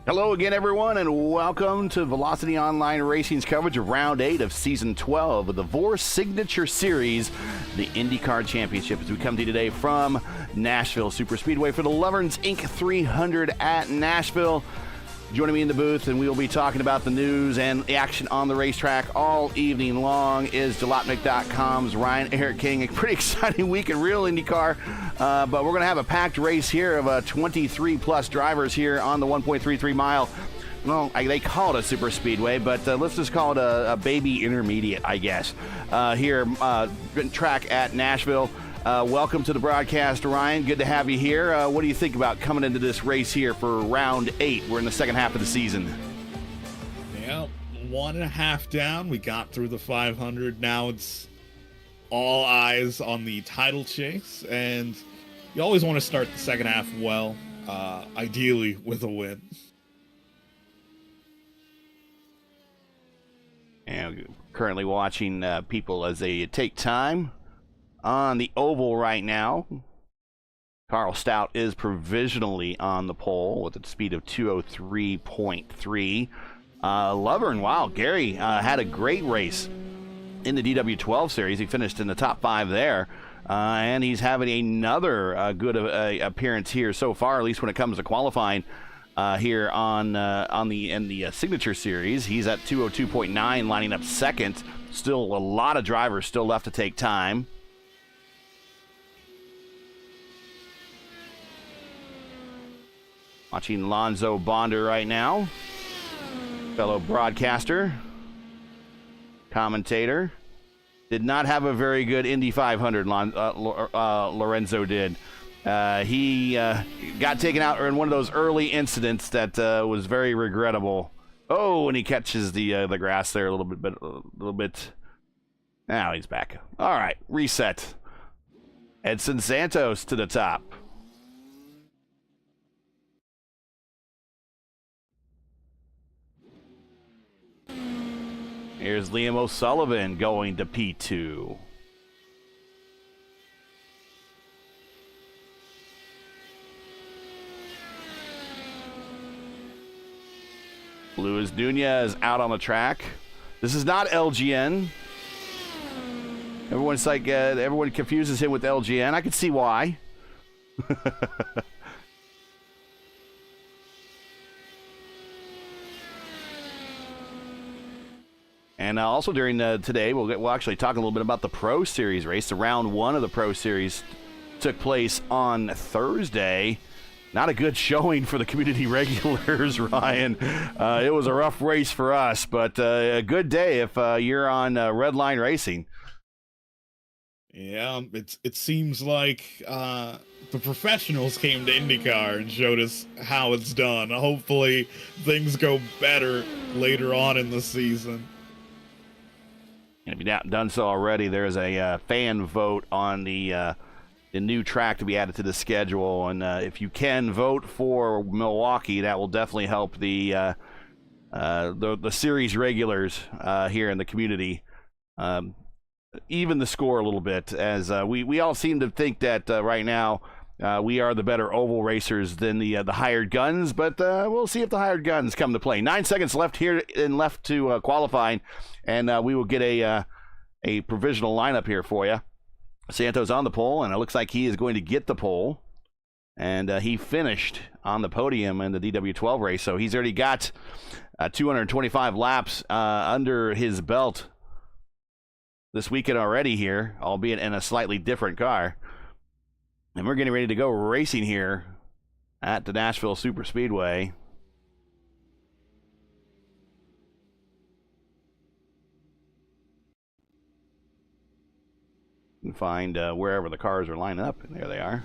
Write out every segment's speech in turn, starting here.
Hello again, everyone, and welcome to Velocity Online Racing's coverage of Round 8 of Season 12 of the VOR Signature Series, the IndyCar Championship, as we come to you today from Nashville Superspeedway for the Lovern's Inc. 300 at Nashville. Joining me in the booth, and we will be talking about the news and the action on the racetrack all evening long, is Jalopnik.com's Ryan Erik King. A pretty exciting week in real IndyCar, but we're going to have a packed race here of 23-plus drivers here on the 1.33 mile. Well, they call it a super speedway, but let's just call it a baby intermediate, I guess, here track at Nashville. Welcome to the broadcast, Ryan. Good to have you here. What do you think about coming into this race here for round 8? We're in the second half of the season. Yeah, 1.5 down. We got through the 500. Now it's all eyes on the title chase, and you always want to start the second half well, ideally with a win. And currently watching people as they take time on the oval right now. Carl Stout is provisionally on the pole with a speed of 203.3. Lovern, wow, Gary had a great race in the DW12 series. He finished in the top 5 there, and he's having another good appearance here so far, at least when it comes to qualifying here in the Signature Series. He's at 202.9, lining up second. Still a lot of drivers still left to take time. Watching Lonzo Bonder right now, fellow broadcaster, commentator. Did not have a very good Indy 500, Lorenzo did. He got taken out in one of those early incidents that was very regrettable. Oh, and he catches the grass there a little bit. Now he's back. All right, reset. Edson Santos to the top. Here's Liam O'Sullivan going to P2. Luis Nunez out on the track. This is not LGN. Everyone's like, everyone confuses him with LGN. I can see why. And also during today, we'll actually talk a little bit about the Pro Series race. The round 1 of the Pro Series took place on Thursday. Not a good showing for the community regulars, Ryan. It was a rough race for us, but a good day if you're on Red Line Racing. Yeah, it seems like the professionals came to IndyCar and showed us how it's done. Hopefully things go better later on in the season. And if you've not done so already, there's a fan vote on the new track to be added to the schedule. And if you can vote for Milwaukee, that will definitely help the series regulars here in the community even the score a little bit, as we all seem to think that right now we are the better oval racers than the hired guns, but we'll see if the hired guns come to play. 9 seconds left here and left to qualifying, and we will get a provisional lineup here for you. Santos on the pole, and it looks like he is going to get the pole, and he finished on the podium in the DW12 race, so he's already got 225 laps under his belt this weekend already here, albeit in a slightly different car. And we're getting ready to go racing here at the Nashville Superspeedway. You can find wherever the cars are lined up, and there they are.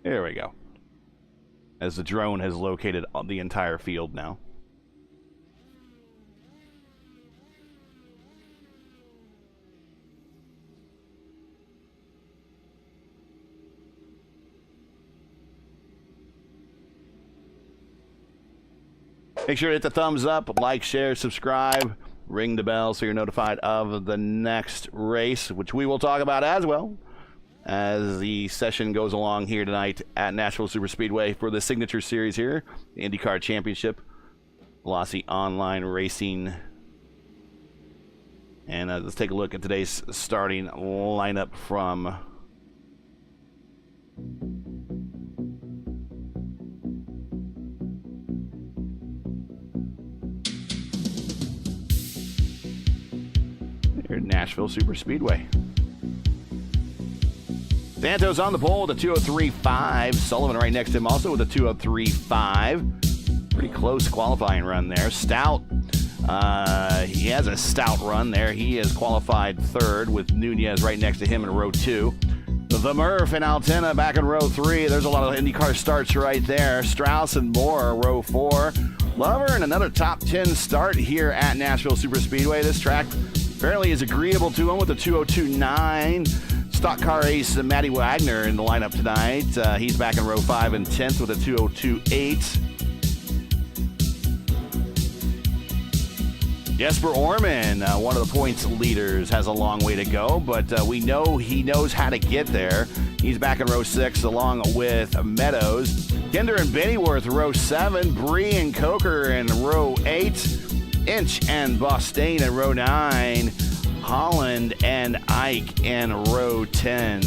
There we go. As the drone has located the entire field now. Make sure to hit the thumbs up, like, share, subscribe, ring the bell so you're notified of the next race, which we will talk about as well as the session goes along here tonight at Nashville Superspeedway for the signature series here, the IndyCar Championship, Velocity Online Racing. And let's take a look at today's starting lineup from Nashville Superspeedway. Santos on the pole with a 2:03.5. Sullivan right next to him also with a 2:03.5. Pretty close qualifying run there. Stout, he has a stout run there. He has qualified third with Nunez right next to him in row 2. The Murph and Altena back in row 3. There's a lot of IndyCar starts right there. Strauss and Moore, row 4. Lovern, another top 10 start here at Nashville Superspeedway. This track apparently is agreeable to him with a 2:02.9. Stock car ace Matty Wagner in the lineup tonight. He's back in row 5 and 10th with a 2:02.8. Jesper Orman, one of the points leaders, has a long way to go, but we know he knows how to get there. He's back in row 6 along with Meadows. Kinder and Bennyworth, row 7. Bree and Coker in row 8. Inch and Bostaine in row 9. Holland and Ike in row 10.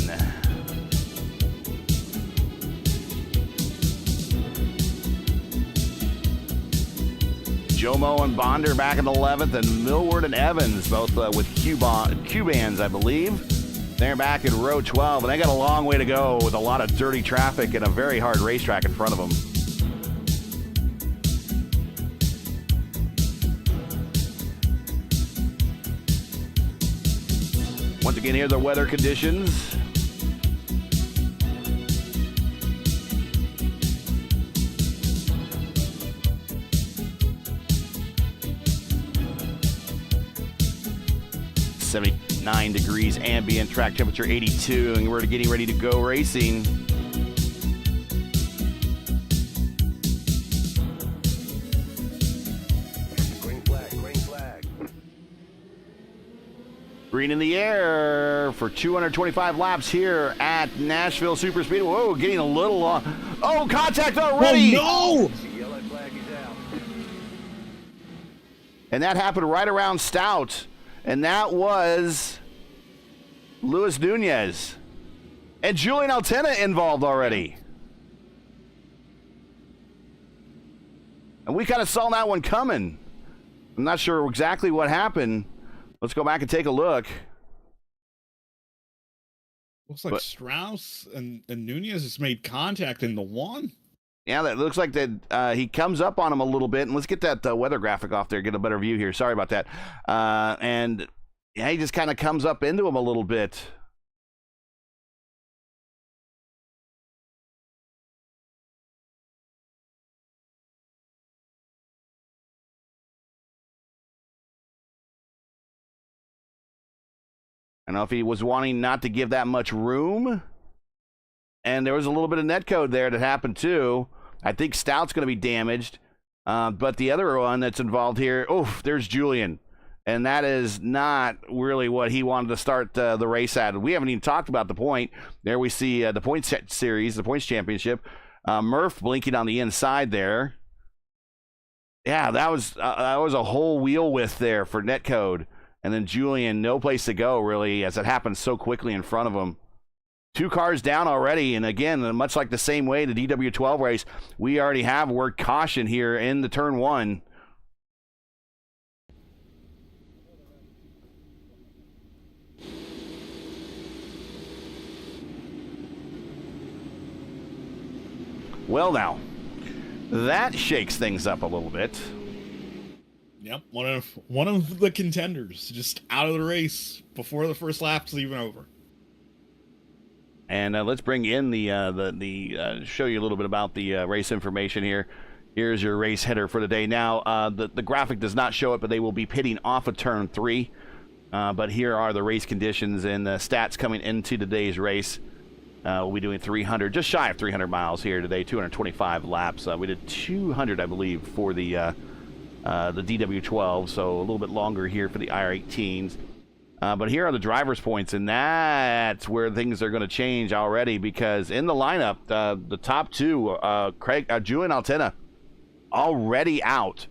Jomo and Bonder back in 11th, and Millward and Evans, both with Cubans, I believe. They're back in row 12, and they got a long way to go with a lot of dirty traffic and a very hard racetrack in front of them. Once again, here are the weather conditions. .79 degrees ambient, track temperature 82, and we're getting ready to go racing. Green in the air for 225 laps here at Nashville Superspeedway. Whoa, getting a little oh, contact already! Oh, no! And that happened right around Stout. And that was Luis Nunez. And Julian Altena involved already. And we kind of saw that one coming. I'm not sure exactly what happened. Let's go back and take a look. Looks like Strauss and Nunez has made contact in the one. Yeah, that looks like that he comes up on him a little bit. And let's get that weather graphic off there, get a better view here. Sorry about that. And yeah, he just kind of comes up into him a little bit. I don't know if he was wanting not to give that much room. And there was a little bit of netcode there that happened too. I think Stout's going to be damaged. But the other one that's involved here, there's Julian. And that is not really what he wanted to start the race at. We haven't even talked about the point. There we see the points series, the points championship. Murph blinking on the inside there. Yeah, that was a whole wheel width there for netcode. And then Julian, no place to go, really, as it happened so quickly in front of him. 2 cars down already, and again, much like the same way the DW12 race, we already have word caution here in the turn 1. Well, now, that shakes things up a little bit. Yep, one of the contenders just out of the race before the first lap's even over. And let's bring in the show you a little bit about the race information here. Here's your race header for the day. Now, the graphic does not show it, but they will be pitting off of turn 3. But here are the race conditions and the stats coming into today's race. We'll be doing 300, just shy of 300 miles here today, 225 laps. We did 200, I believe, for the DW12, so a little bit longer here for the IR18s. But here are the driver's points, and that's where things are going to change already, because in the lineup, the top two, Julian Altena, already out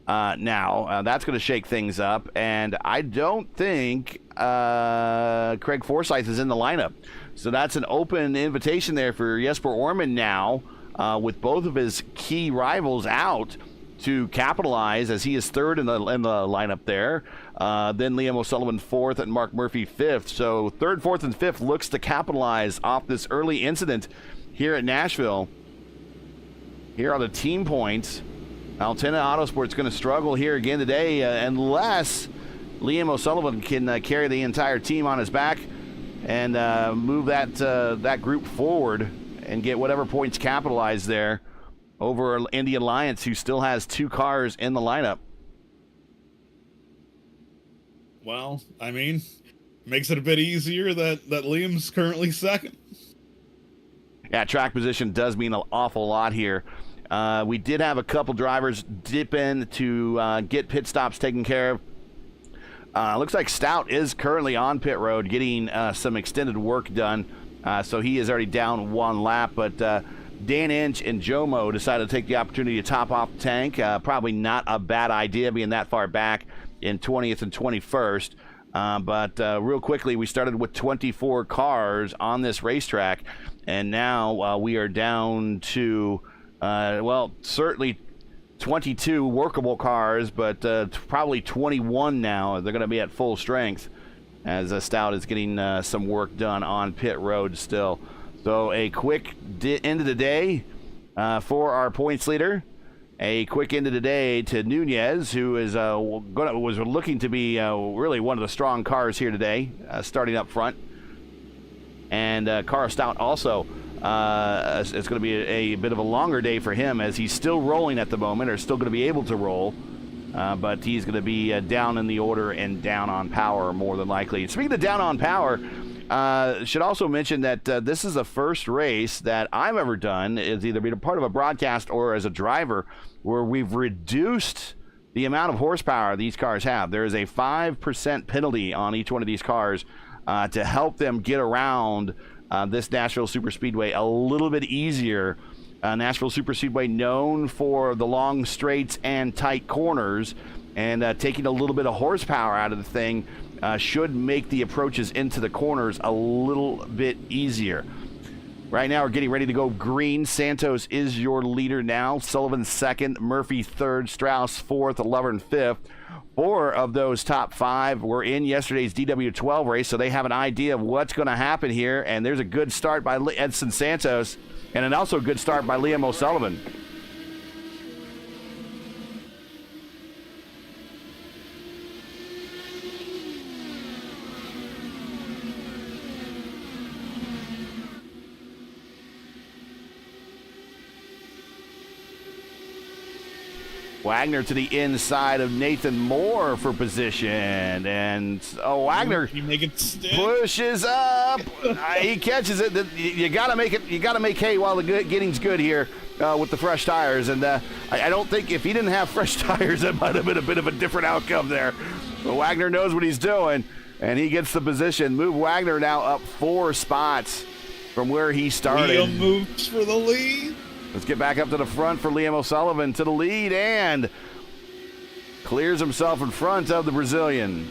now. That's going to shake things up, and I don't think Craig Forsyth is in the lineup. So that's an open invitation there for Jesper Orman now, with both of his key rivals out, to capitalize, as he is third in the lineup there. Then Liam O'Sullivan fourth and Mark Murphy fifth. So third, fourth, and fifth looks to capitalize off this early incident here at Nashville. Here are the team points. Altena Autosport's going to struggle here again today unless Liam O'Sullivan can carry the entire team on his back and move that group forward and get whatever points capitalized there over Indy Alliance, who still has two cars in the lineup. Well, I mean, makes it a bit easier that Liam's currently second. Yeah, track position does mean an awful lot here. We did have a couple drivers dip in to get pit stops taken care of. Looks like Stout is currently on pit road getting some extended work done. So he is already down one lap, but Dan Inch and Jomo decided to take the opportunity to top off the tank. Probably not a bad idea being that far back in 20th and 21st. But real quickly, we started with 24 cars on this racetrack, and now we are down to, well, certainly 22 workable cars, but probably 21 now. They're going to be at full strength as Stout is getting some work done on pit road still. So a quick end of the day for our points leader. A quick end of the day to Nunez, who is was looking to be really one of the strong cars here today, starting up front. And Carl Stout also, it's going to be a bit of a longer day for him, as he's still rolling at the moment, or still going to be able to roll. But he's going to be down in the order and down on power more than likely. Speaking of down on power, should also mention that this is the first race that I've ever done, is either being a part of a broadcast or as a driver, where we've reduced the amount of horsepower these cars have. There is a 5% penalty on each one of these cars to help them get around this Nashville Superspeedway a little bit easier. Nashville Superspeedway, known for the long straights and tight corners, and taking a little bit of horsepower out of the thing should make the approaches into the corners a little bit easier. Right now, we're getting ready to go green. Santos is your leader now. Sullivan second, Murphy third, Strauss fourth, Lovern fifth. 4 of those top 5 were in yesterday's DW12 race, so they have an idea of what's going to happen here. And there's a good start by Edson Santos, and an also good start by Liam O'Sullivan. Wagner to the inside of Nathan Moore for position, and Wagner he make it stick. Pushes up. He catches it. You got to make it. You got to make hay while the getting's good here with the fresh tires. And I don't think if he didn't have fresh tires, that might have been a bit of a different outcome there. But Wagner knows what he's doing, and he gets the position. Move Wagner now up 4 spots from where he started. Liam moves for the lead. Let's get back up to the front for Liam O'Sullivan to the lead, and clears himself in front of the Brazilian.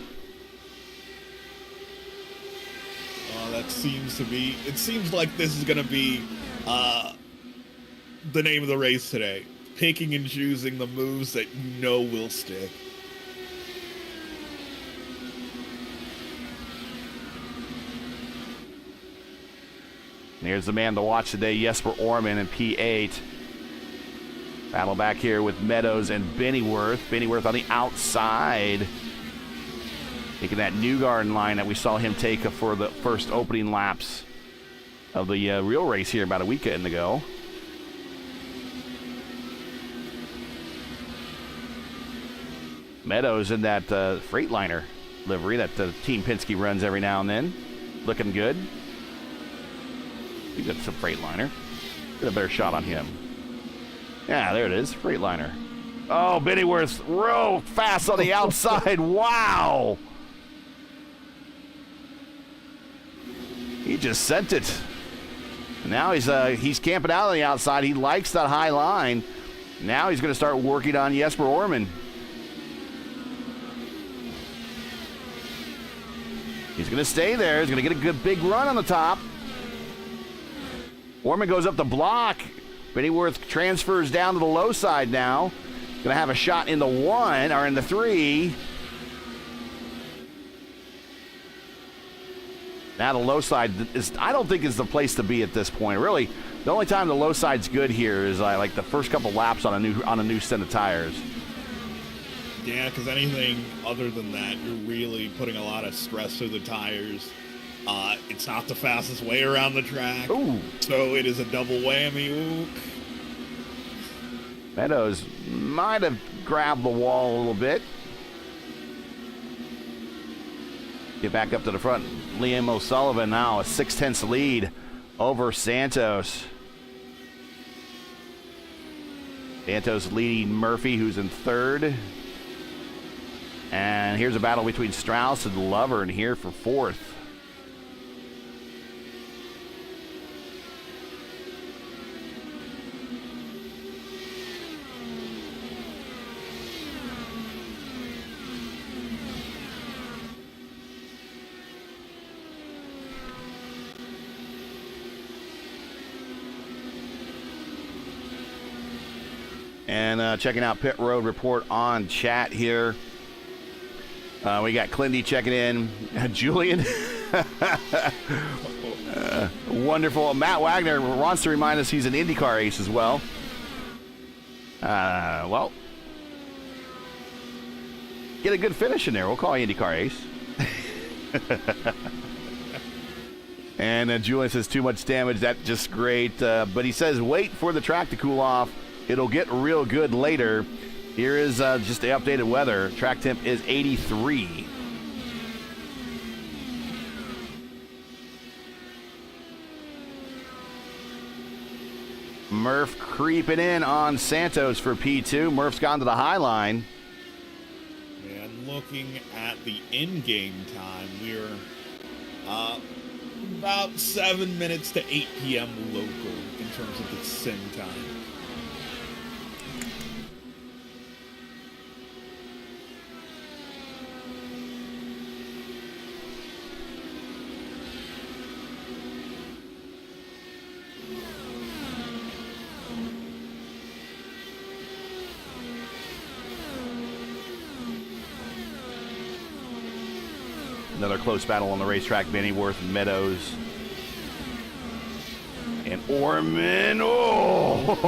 Oh, that seems to be... It seems like this is going to be the name of the race today. Picking and choosing the moves that you know will stick. Here's the man to watch today, Jesper Orman in P8. Battle back here with Meadows and Bennyworth. Bennyworth on the outside, taking that Newgarden line that we saw him take for the first opening laps of the real race here about a weekend ago. Meadows in that Freightliner livery that Team Penske runs every now and then. Looking good. We got some Freightliner. Get a better shot on him. Yeah, there it is. Freightliner. Oh, Bennyworth real fast on the outside. Wow. He just sent it. Now he's camping out on the outside. He likes that high line. Now he's going to start working on Jesper Orman. He's going to stay there. He's going to get a good big run on the top. Orman goes up the block. Bennyworth transfers down to the low side now. Going to have a shot in the 1 or in the 3. Now the low side I don't think is the place to be at this point. Really, the only time the low side's good here is like the first couple laps on a new set of tires. Yeah, because anything other than that, you're really putting a lot of stress to the tires. It's not the fastest way around the track. Ooh. So it is a double whammy. Ook. Meadows might have grabbed the wall a little bit. Get back up to the front. Liam O'Sullivan now a 6/10 lead over Santos. Santos leading Murphy, who's in 3rd. And here's a battle between Strauss and Lovern here for 4th. And checking out Pit Road Report on chat here. We got Clindy checking in. Julian. Wonderful. Matt Wagner wants to remind us he's an IndyCar ace as well. Well, get a good finish in there. We'll call you IndyCar ace. And Julian says too much damage. That's just great. But he says wait for the track to cool off. It'll get real good later. Here is just the updated weather. Track temp is 83. Murph creeping in on Santos for P2. Murph's gone to the high line. And looking at the in-game time, we're about 7 minutes to 8 p.m. local in terms of the sim time. Another close battle on the racetrack. Bennyworth, Meadows, and Orman. Oh!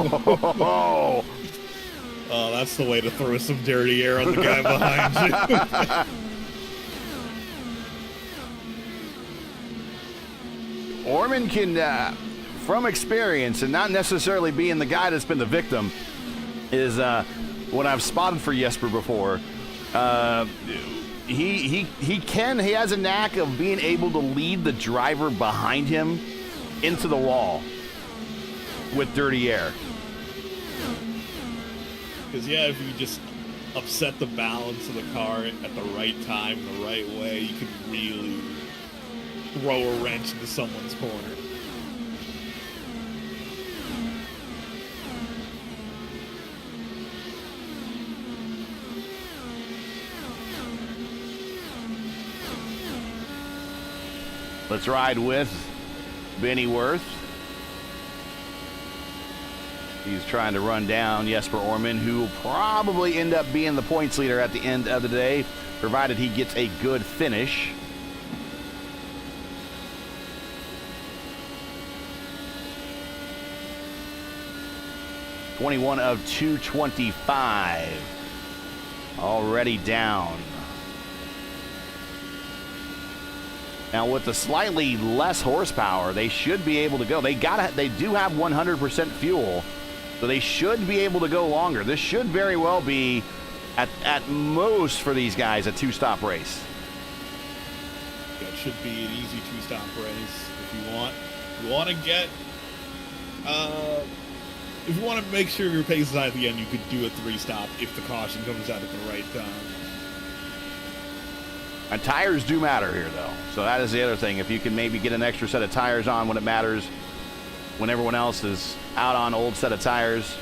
Oh, that's the way to throw some dirty air on the guy behind you. Orman can, from experience, and not necessarily being the guy that's been the victim, is what I've spotted for Jesper before. He has a knack of being able to lead the driver behind him into the wall with dirty air. Because, yeah, if you just upset the balance of the car at the right time, the right way, you could really throw a wrench into someone's corner. Let's ride with Bennyworth. He's trying to run down Jesper Orman, who will probably end up being the points leader at the end of the day, provided he gets a good finish. '21 of 225. Already down. Now with the slightly less horsepower, they should be able to go. They do have 100% fuel, so they should be able to go longer. This should very well be, at most for these guys, a two-stop race. That should be an easy two-stop race. If you want to get, if you want to make sure your pace is high at the end, you could do a three-stop if the caution comes out at the right time. And tires do matter here, though. So that is the other thing. If you can maybe get an extra set of tires on when it matters, when everyone else is out on old set of tires.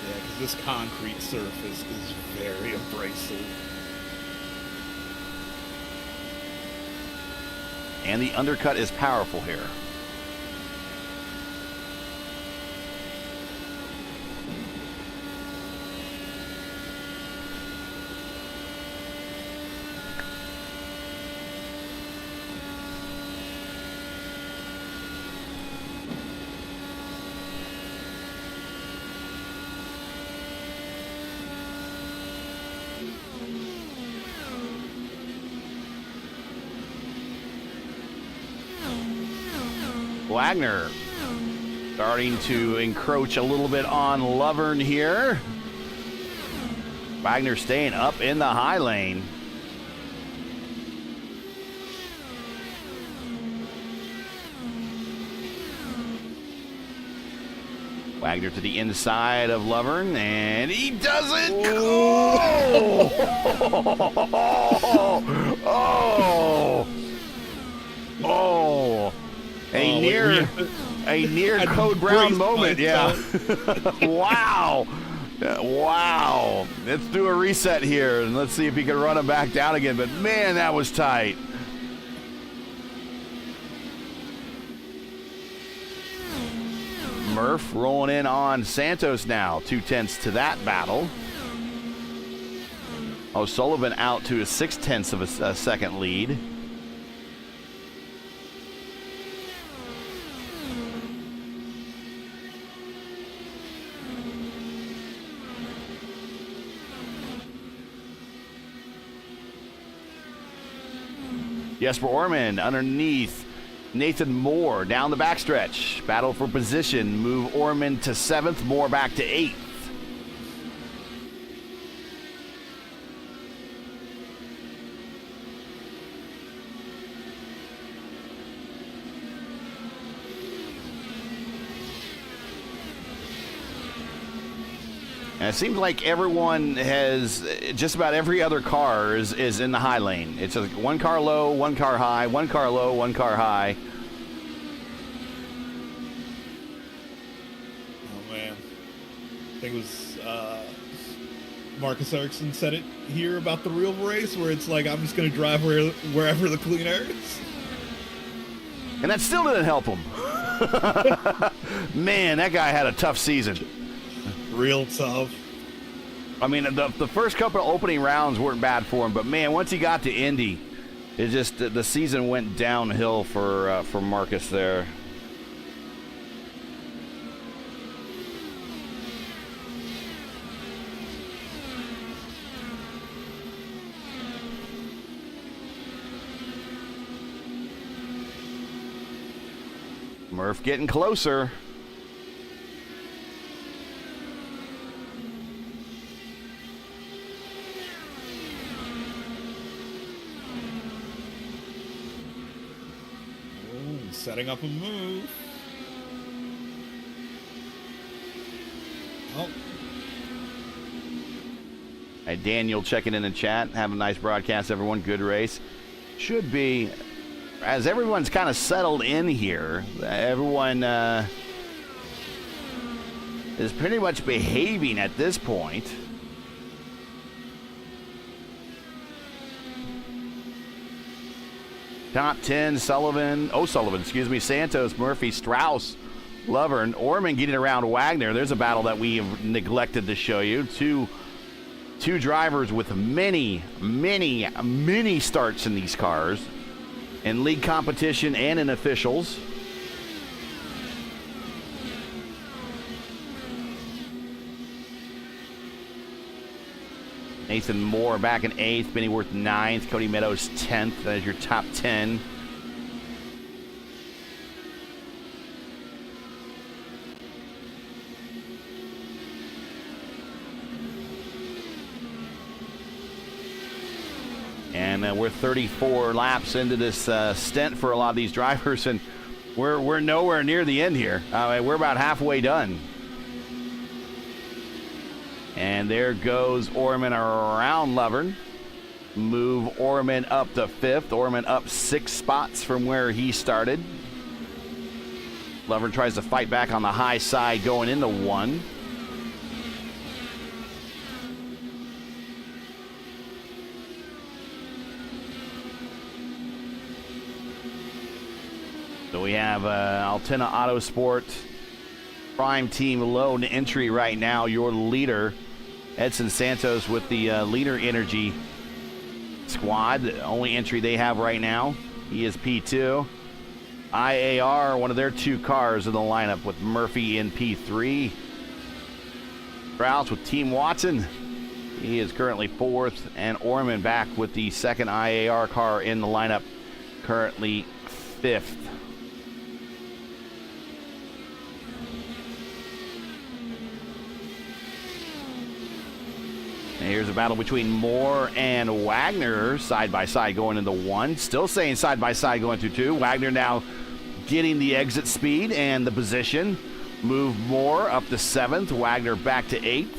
Yeah, because this concrete surface is very abrasive. And the undercut is powerful here. Wagner starting to encroach a little bit on Lovern here. Wagner staying up in the high lane. Wagner to the inside of Lovern, and he does it! Oh! Oh! Oh! A near Code Brown moment, yeah. Wow. Wow. Let's do a reset here, and let's see if he can run him back down again. But, man, that was tight. Murph rolling in on Santos now. 2/10 to that battle. O'Sullivan out to a 6/10 of a second lead. Jesper Orman underneath Nathan Moore down the backstretch. Battle for position. Move Orman to 7th, Moore back to 8th. And it seems like everyone has, just about every other car is in the high lane. It's just one car low, one car high, one car low, one car high. Oh, man. I think it was Marcus Ericsson said it here about the real race, where it's like, I'm just going to drive wherever the clean air is. And that still didn't help him. Man, that guy had a tough season. Real tough. I mean, the first couple of opening rounds weren't bad for him, but man, once he got to Indy, it just the season went downhill for Marcus there. Murph getting closer. Setting up a move. Oh. Hey, Daniel checking in the chat. Have a nice broadcast, everyone. Good race. Should be, as everyone's kind of settled in here, everyone is pretty much behaving at this point. Top 10, O'Sullivan, Santos, Murphy, Strauss, Lovern, Orman getting around Wagner. There's a battle that we have neglected to show you. Two drivers with many starts in these cars, in league competition and in officials. Nathan Moore back in 8th, Benny Worth 9th, Cody Meadows 10th. That is your top 10. And we're 34 laps into this stint for a lot of these drivers, and we're nowhere near the end here. We're about halfway done. And there goes Orman around Lovern. Move Orman up to 5th. Orman up 6 spots from where he started. Lovern tries to fight back on the high side going into 1. So we have Altina Autosport Prime Team lone entry right now. Your leader, Edson Santos, with the leader energy squad. The only entry they have right now. He is P2. IAR, one of their 2 cars in the lineup with Murphy in P3. Kraus with Team Watson. He is currently 4th. And Orman back with the 2nd IAR car in the lineup, currently 5th. And here's a battle between Moore and Wagner, side by side going into 1. Still saying side by side going through 2. Wagner now getting the exit speed and the position. Move Moore up to 7th. Wagner back to 8th.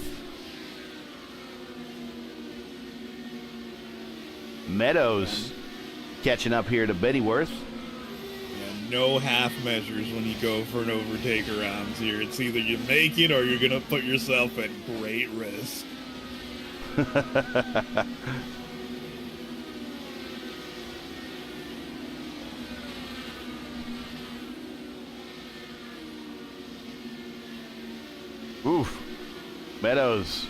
Meadows catching up here to Bettyworth. Yeah, no half measures when you go for an overtake around here. It's either you make it or you're going to put yourself at great risk. Oof. Meadows.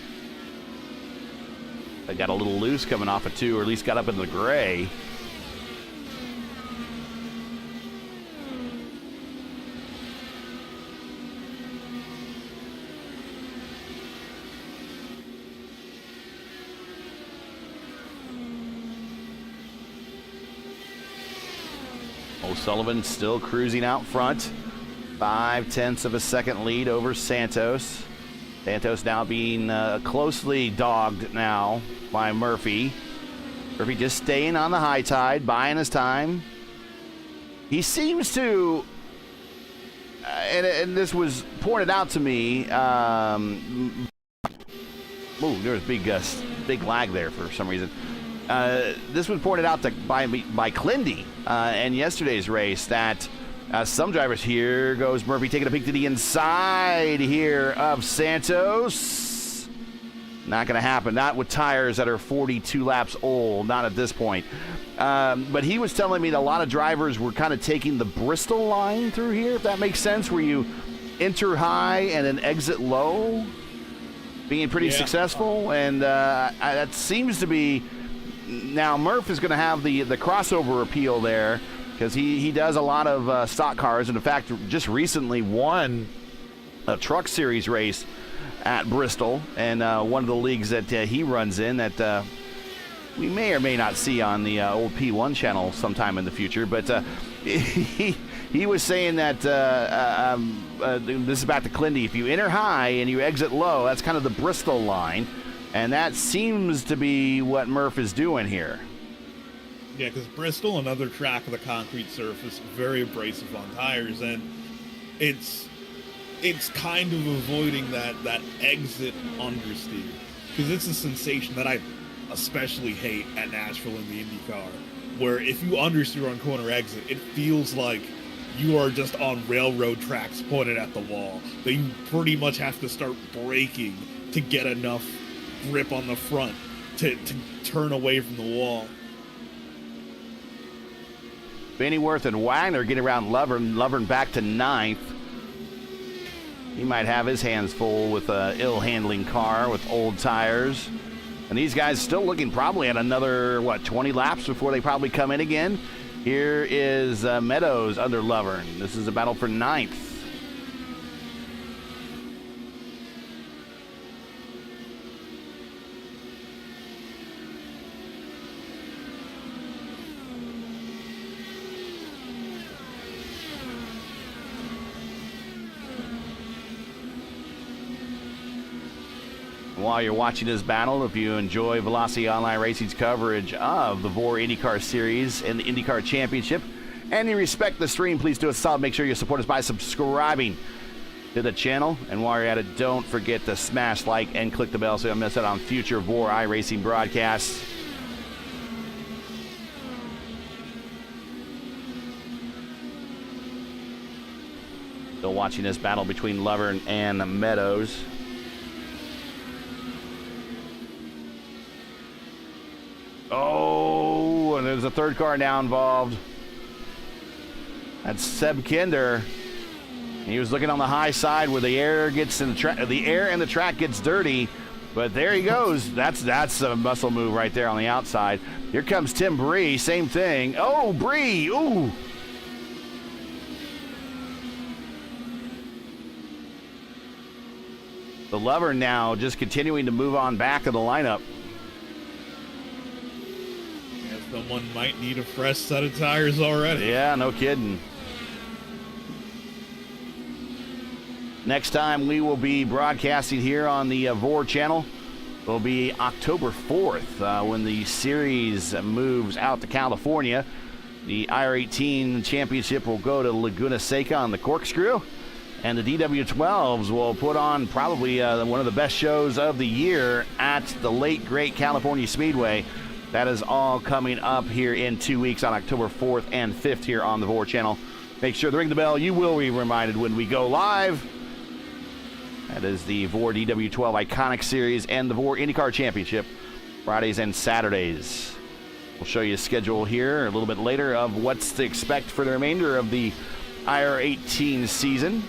They got a little loose coming off of 2, or at least got up in the gray. O'Sullivan still cruising out front. 0.5 of a second lead over Santos. Santos now being closely dogged now by Murphy. Murphy just staying on the high tide, buying his time. He seems to, and this was pointed out to me. There was big lag there for some reason. This was pointed out by Clindy in yesterday's race that some drivers, here goes Murphy taking a peek to the inside here of Santos. Not going to happen. Not with tires that are 42 laps old. Not at this point. But he was telling me that a lot of drivers were kind of taking the Bristol line through here, if that makes sense, where you enter high and then exit low, being pretty successful. And that seems to be... Now, Murph is going to have the crossover appeal there because he does a lot of stock cars. And, in fact, just recently won a truck series race at Bristol. And one of the leagues that he runs in that we may or may not see on the old P1 channel sometime in the future. But he was saying that this is back to Clindy. If you enter high and you exit low, that's kind of the Bristol line. And that seems to be what Murph is doing here. Yeah, because Bristol, another track of the concrete surface, very abrasive on tires, and it's kind of avoiding that exit understeer. Because it's a sensation that I especially hate at Nashville in the IndyCar, where if you understeer on corner exit, it feels like you are just on railroad tracks pointed at the wall. That you pretty much have to start braking to get enough grip on the front to turn away from the wall. Bennyworth and Wagner getting around Lovern. Lovern back to 9th. He might have his hands full with an ill-handling car with old tires. And these guys still looking probably at another, 20 laps before they probably come in again. Here is Meadows under Lovern. This is a battle for 9th. While you're watching this battle, if you enjoy Velocity Online Racing's coverage of the VOR IndyCar Series and the IndyCar Championship, and you respect the stream, please do us a solid. Make sure you support us by subscribing to the channel. And while you're at it, don't forget to smash like and click the bell so you don't miss out on future VOR iRacing broadcasts. Still watching this battle between Lovern and Meadows. Oh, and there's a third car now involved. That's Seb Kinder. He was looking on the high side where the air gets in the air and the track gets dirty, but there he goes. That's a muscle move right there on the outside. Here comes Tim Bree, same thing. Oh, Bree, ooh. The Lovern now just continuing to move on back of the lineup. Yeah, someone might need a fresh set of tires already. Yeah, no kidding. Next time we will be broadcasting here on the VOR channel will be October 4th when the series moves out to California. The IR18 championship will go to Laguna Seca on the Corkscrew. And the DW12s will put on probably one of the best shows of the year at the late, great California Speedway. That is all coming up here in 2 weeks on October 4th and 5th here on the VOR channel. Make sure to ring the bell. You will be reminded when we go live. That is the VOR DW12 Iconic Series and the VOR IndyCar Championship, Fridays and Saturdays. We'll show you a schedule here a little bit later of what's to expect for the remainder of the IR18 season.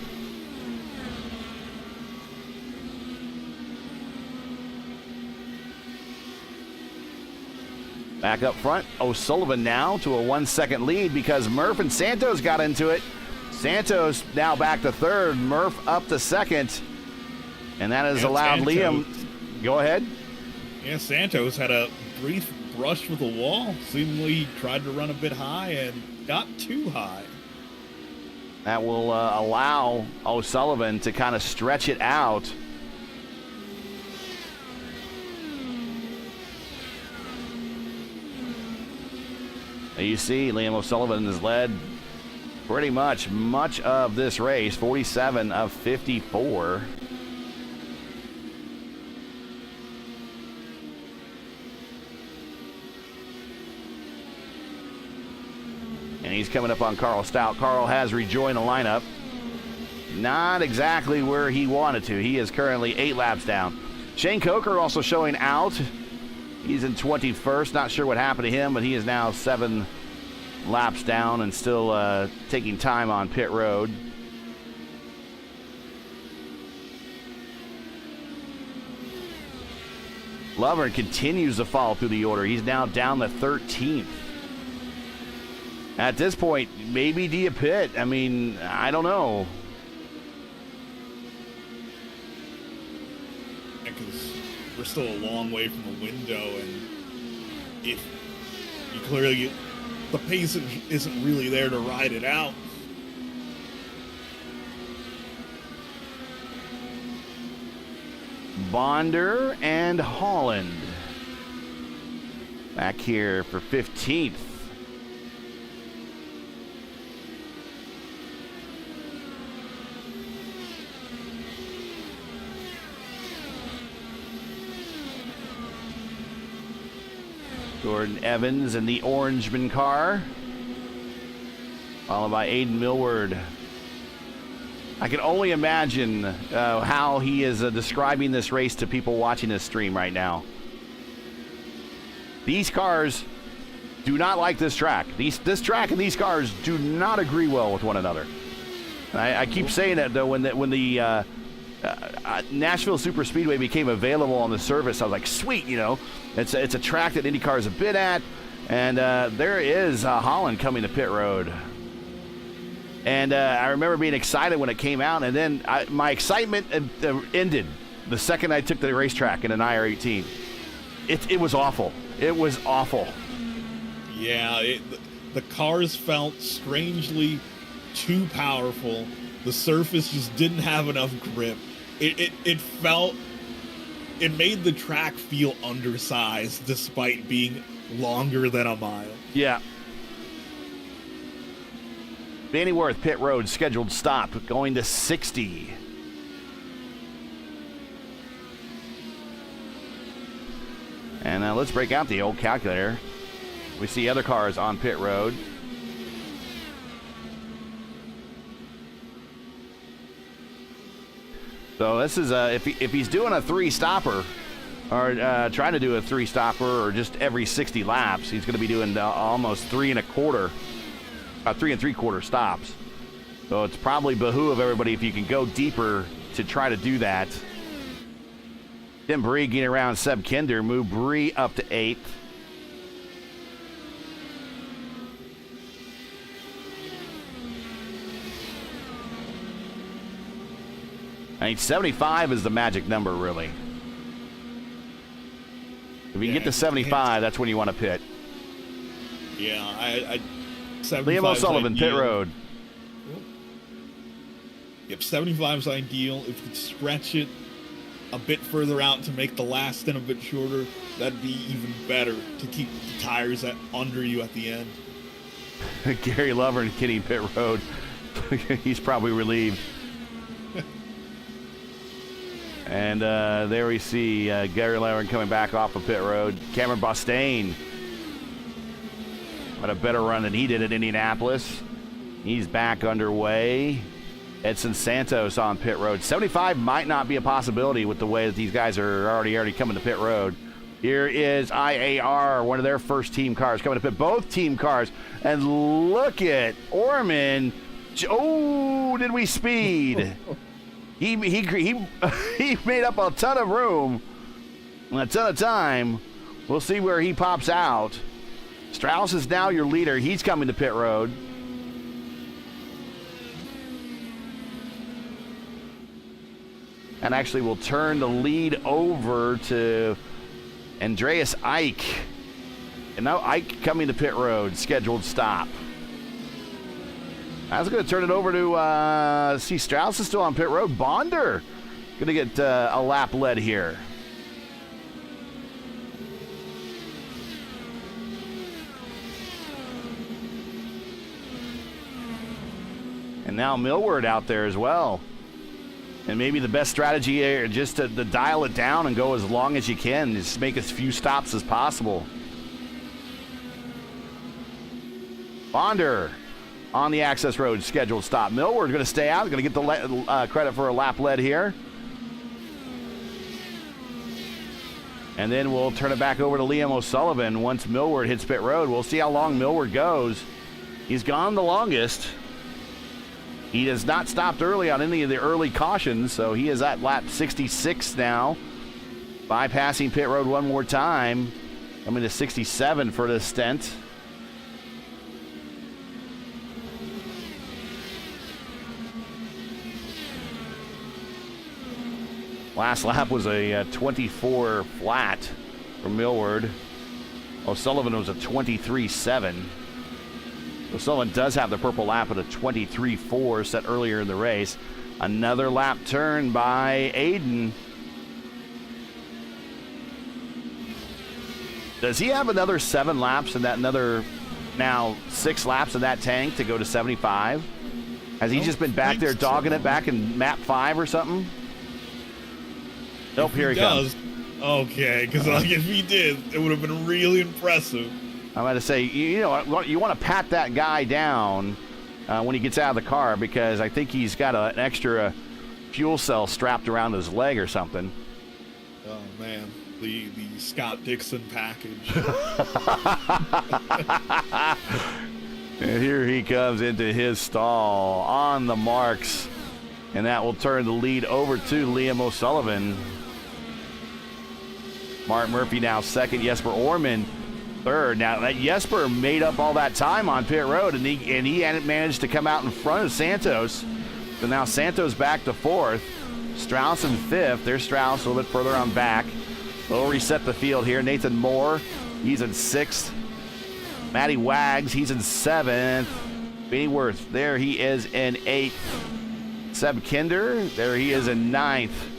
Back up front, O'Sullivan now to a 1 second lead because Murph and Santos got into it. Santos now back to third, Murph up to second. And that has allowed Santos, Liam. Go ahead. Yeah, Santos had a brief brush with the wall. Seemingly tried to run a bit high and got too high. That will allow O'Sullivan to kind of stretch it out. You see, Liam O'Sullivan has led pretty much of this race, 47 of 54. And he's coming up on Carl Stout. Carl has rejoined the lineup. Not exactly where he wanted to. He is currently 8 laps down. Shane Coker also showing out. He's in 21st. Not sure what happened to him, but he is now 7 laps down and still taking time on pit road. Lovern continues to fall through the order. He's now down to 13th. At this point, maybe do you pit? I mean, I don't know. Because we're still a long way from the window, and if you clearly, the pace isn't really there to ride it out. Bonder and Holland back here for 15th. Jordan Evans in the Orangeman car, followed by Aiden Millward. I can only imagine how he is describing this race to people watching this stream right now. These cars do not like this track. This track and these cars do not agree well with one another. I keep saying that, though, when the Nashville Superspeedway became available on the service, I was like, sweet, you know. It's a track that IndyCar is a bit at, and there is Holland coming to pit road. And I remember being excited when it came out, and then my excitement ended the second I took the racetrack in an IR18. It was awful. It was awful. Yeah, the cars felt strangely too powerful. The surface just didn't have enough grip. It made the track feel undersized despite being longer than a mile. Yeah. Danny Worth, pit road, scheduled stop, going to 60. And let's break out the old calculator. We see other cars on pit road. So this is if he's doing a 3-stopper, or trying to do a 3-stopper, or just every 60 laps, he's going to be doing almost 3 3.75 stops. So it's probably behoove everybody if you can go deeper to try to do that. Tim Bree getting around Seb Kinder, move Bree up to 8th. I mean, 75 is the magic number, really. If you can get to 75, that's when you want to pit. Yeah, Liam O'Sullivan, pit road. Yep, 75 is ideal. If you could stretch it a bit further out to make the last stint a bit shorter, that'd be even better to keep the tires under you at the end. Gary Lovern kidding pit road. He's probably relieved. And there we see Gary Lovern coming back off of pit road. Cameron Bostaine had a better run than he did at Indianapolis. He's back underway. Edson Santos on pit road. 75 might not be a possibility with the way that these guys are already coming to pit road. Here is IAR, one of their first team cars coming to pit. Both team cars. And look at Orman. Oh, did we speed? He made up a ton of room and a ton of time. We'll see where he pops out. Strauss is now your leader. He's coming to pit road. And actually will turn the lead over to Andreas Eik. And now Eik coming to pit road, scheduled stop. I was going to turn it over to, see, Strauss is still on pit road. Bonder going to get a lap led here. And now Millward out there as well. And maybe the best strategy here, just to dial it down and go as long as you can. Just make as few stops as possible. Bonder on the access road, scheduled stop. Millward going to stay out. Going to get the credit for a lap led here. And then we'll turn it back over to Liam O'Sullivan once Millward hits pit road. We'll see how long Millward goes. He's gone the longest. He has not stopped early on any of the early cautions, so he is at lap 66 now. Bypassing pit road one more time. Coming to 67 for this stint. Last lap was a 24 flat for Millward. O'Sullivan was a 23.7. O'Sullivan does have the purple lap at a 23.4 set earlier in the race. Another lap turn by Aiden. Does he have another 7 laps and that another now 6 laps in that tank to go to 75? Has he just been back there dogging it back in map 5 or something? Nope, here he comes. Okay, because like if he did, it would have been really impressive. I'm going to say, you know, you want to pat that guy down when he gets out of the car, because I think he's got an extra fuel cell strapped around his leg or something. Oh, man. The Scott Dixon package. And here he comes into his stall on the marks. And that will turn the lead over to Liam O'Sullivan. Mark Murphy now second. Jesper Orman third. Now that Jesper made up all that time on pit road, and he hadn't managed to come out in front of Santos. So now Santos back to fourth. Strauss in fifth. There's Strauss a little bit further on back. We'll reset the field here. Nathan Moore, he's in sixth. Matty Wags, he's in seventh. Benny Worth, there he is in eighth. Seb Kinder, there he is in ninth.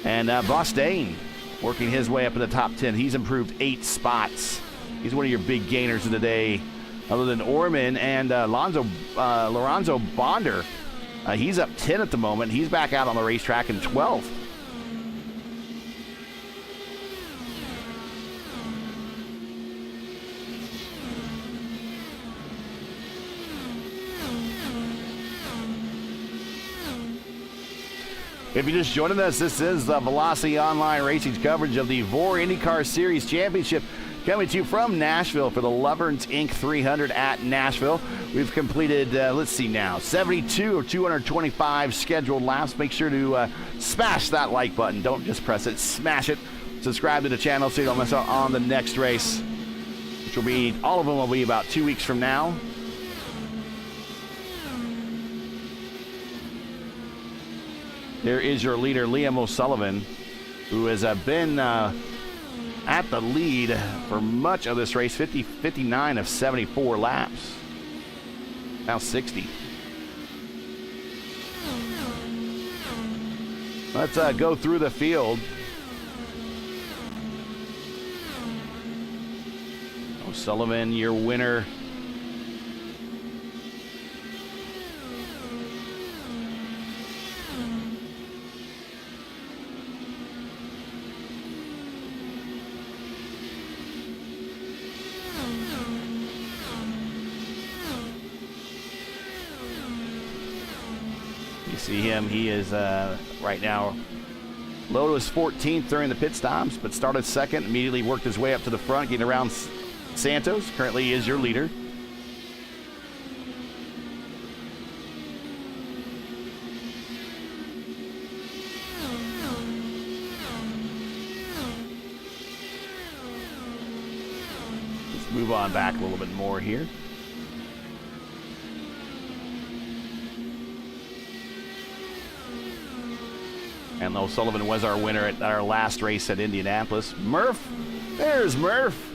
And Bostaine working his way up in the top 10. He's improved 8 spots. He's one of your big gainers of the day, other than Orman and Lorenzo Bonder. He's up 10 at the moment. He's back out on the racetrack in 12th. If you're just joining us, this is the Velocity Online Racing's coverage of the VOR IndyCar Series Championship, coming to you from Nashville for the Lovern's Inc. 300 at Nashville. We've completed, let's see now, 72 of 225 scheduled laps. Make sure to smash that like button. Don't just press it, smash it. Subscribe to the channel so you don't miss out on the next race, which will be, all of them will be about 2 weeks from now. There is your leader, Liam O'Sullivan, who has been at the lead for much of this race, 59 of 74 laps. Now 60. Let's go through the field. O'Sullivan, your winner. See him, he is right now low to his 14th during the pit stops, but started second, immediately worked his way up to the front, getting around Santos. Currently he is your leader. Let's move on back a little bit more here. And O'Sullivan was our winner at our last race at Indianapolis. Murph, there's Murph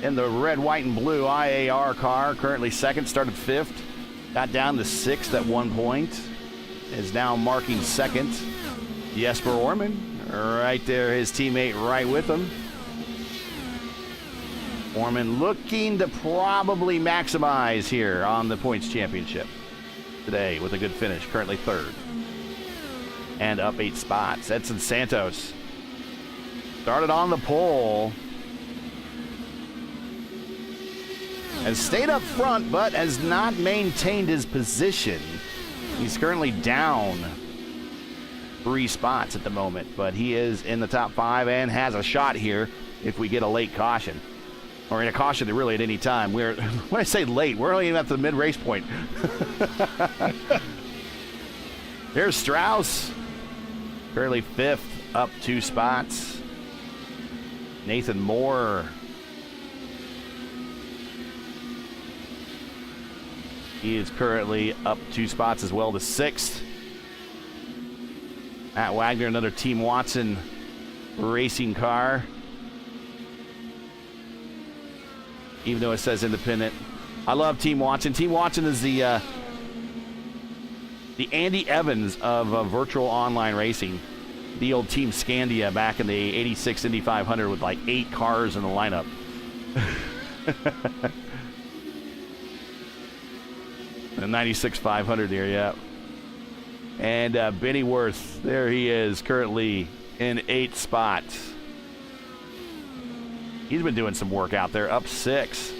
in the red, white, and blue IAR car. Currently second, started fifth. Got down to sixth at one point. Is now marking second. Jesper Orman, right there, his teammate right with him. Orman looking to probably maximize here on the points championship today with a good finish. Currently third. And up 8 spots. Edson Santos started on the pole and stayed up front, but has not maintained his position. He's currently down 3 spots at the moment, but he is in the top 5 and has a shot here if we get a late caution. Or in a caution really at any time. When I say late, we're only at the mid-race point. Here's Strauss. Currently 5th, up 2 spots. Nathan Moore. He is currently up 2 spots as well to 6th. Matt Wagner, another Team Watson racing car. Even though it says independent. I love Team Watson. Team Watson is the Andy Evans of virtual online racing. The old Team Scandia back in the 86 Indy 500 with like 8 cars in the lineup. The 96 500 here, yeah. And Benny Worth, there he is, currently in 8th spot. He's been doing some work out there, up 6.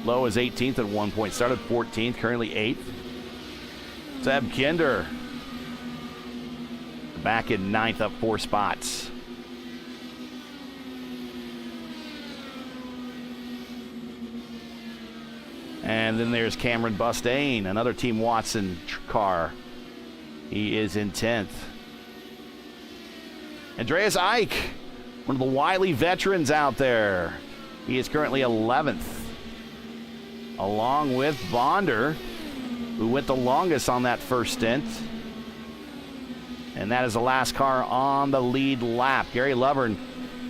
Low is 18th at one point, started 14th, currently 8th. Seb Kinder back in 9th, up 4 spots. And then there's Cameron Bustain, another Team Watson car. He is in 10th. Andreas Eich, one of the wily veterans out there. He is currently 11th. Along with Bonder, who went the longest on that first stint. And that is the last car on the lead lap. Gary Lovern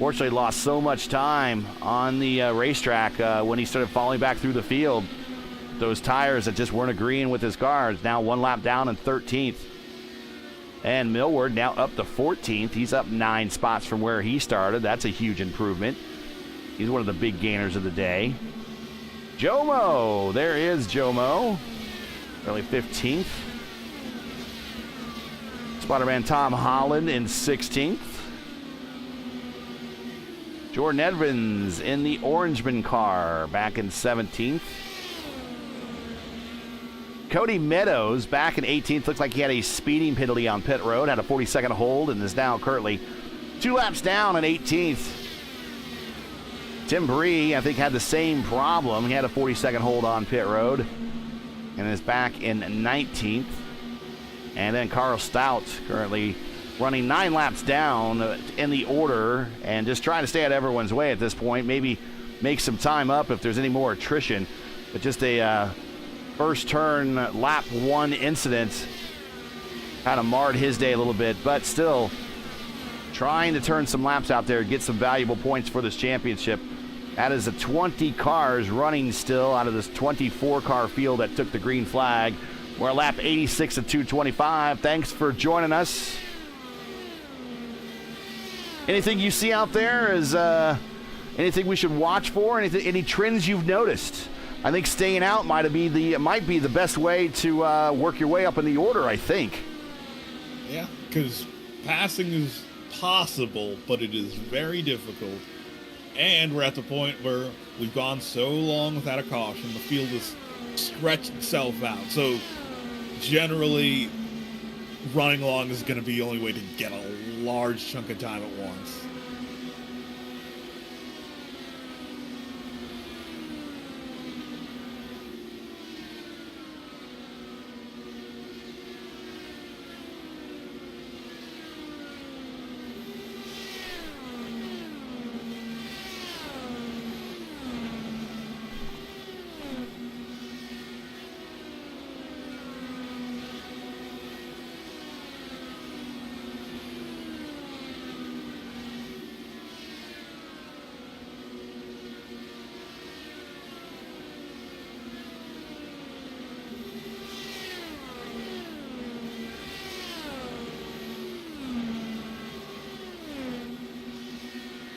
fortunately lost so much time on the racetrack when he started falling back through the field. Those tires that just weren't agreeing with his car. Now 1 lap down in 13th. And Millward now up to 14th. He's up 9 spots from where he started. That's a huge improvement. He's one of the big gainers of the day. Jomo, there is Jomo. Early 15th. Spider-Man Tom Holland in 16th. Jordan Evans in the Orangeman car back in 17th. Cody Meadows back in 18th. Looks like he had a speeding penalty on pit road, had a 40-second hold, and is now currently 2 laps down in 18th. Tim Bree, I think, had the same problem. He had a 40-second hold on pit road and is back in 19th. And then Carl Stout currently running 9 laps down in the order and just trying to stay out of everyone's way at this point. Maybe make some time up if there's any more attrition. But just a first turn lap 1 incident kind of marred his day a little bit, but still trying to turn some laps out there, get some valuable points for this championship. That is 20 cars running still out of this 24-car field that took the green flag. We're at lap 86 at 2:25. Thanks for joining us. Anything you see out there is anything we should watch for? Any trends you've noticed? I think staying out might be the best way to work your way up in the order, I think. Yeah, because passing is possible, but it is very difficult. And we're at the point where we've gone so long without a caution, the field has stretched itself out. So generally, running along is going to be the only way to get a large chunk of time at once.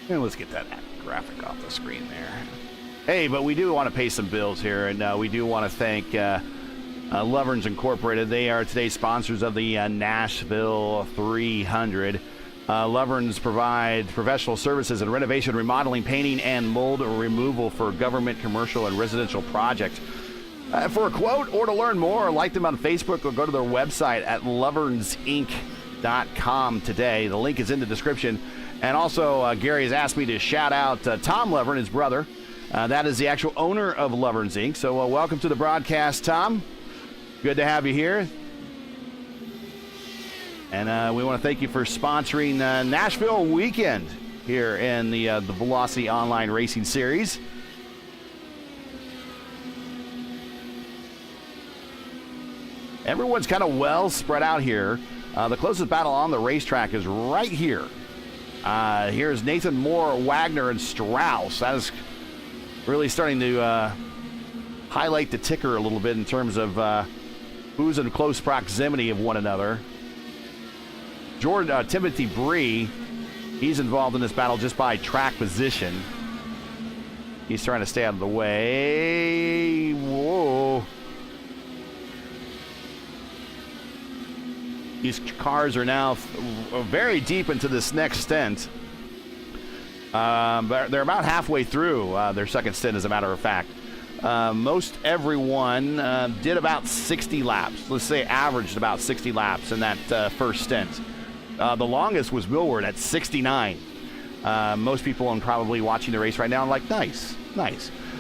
And let's get that graphic off the screen there. Hey, but we do want to pay some bills here, and we do want to thank Lovern's Incorporated. They are today's sponsors of the Nashville 300. Lovern's provides professional services in renovation, remodeling, painting, and mold removal for government, commercial, and residential projects. For a quote or to learn more, like them on Facebook or go to their website at lovernsInc.com today. The link is in the description. And also, Gary has asked me to shout out Tom Lovern, his brother. That is the actual owner of Lovern's Inc. So welcome to the broadcast, Tom. Good to have you here. And we want to thank you for sponsoring Nashville Weekend here in the Velocity Online Racing Series. Everyone's kind of well spread out here. The closest battle on the racetrack is right here. Here's Nathan Moore, Wagner, and Strauss. That is really starting to highlight the ticker a little bit in terms of who's in close proximity of one another. Timothy Bree, he's involved in this battle just by track position. He's trying to stay out of the way. Whoa. These cars are now very deep into this next stint. But they're about halfway through their second stint, as a matter of fact. Most everyone did about 60 laps. Let's say averaged about 60 laps in that first stint. The longest was Millward at 69. Most people are probably watching the race right now are like, nice.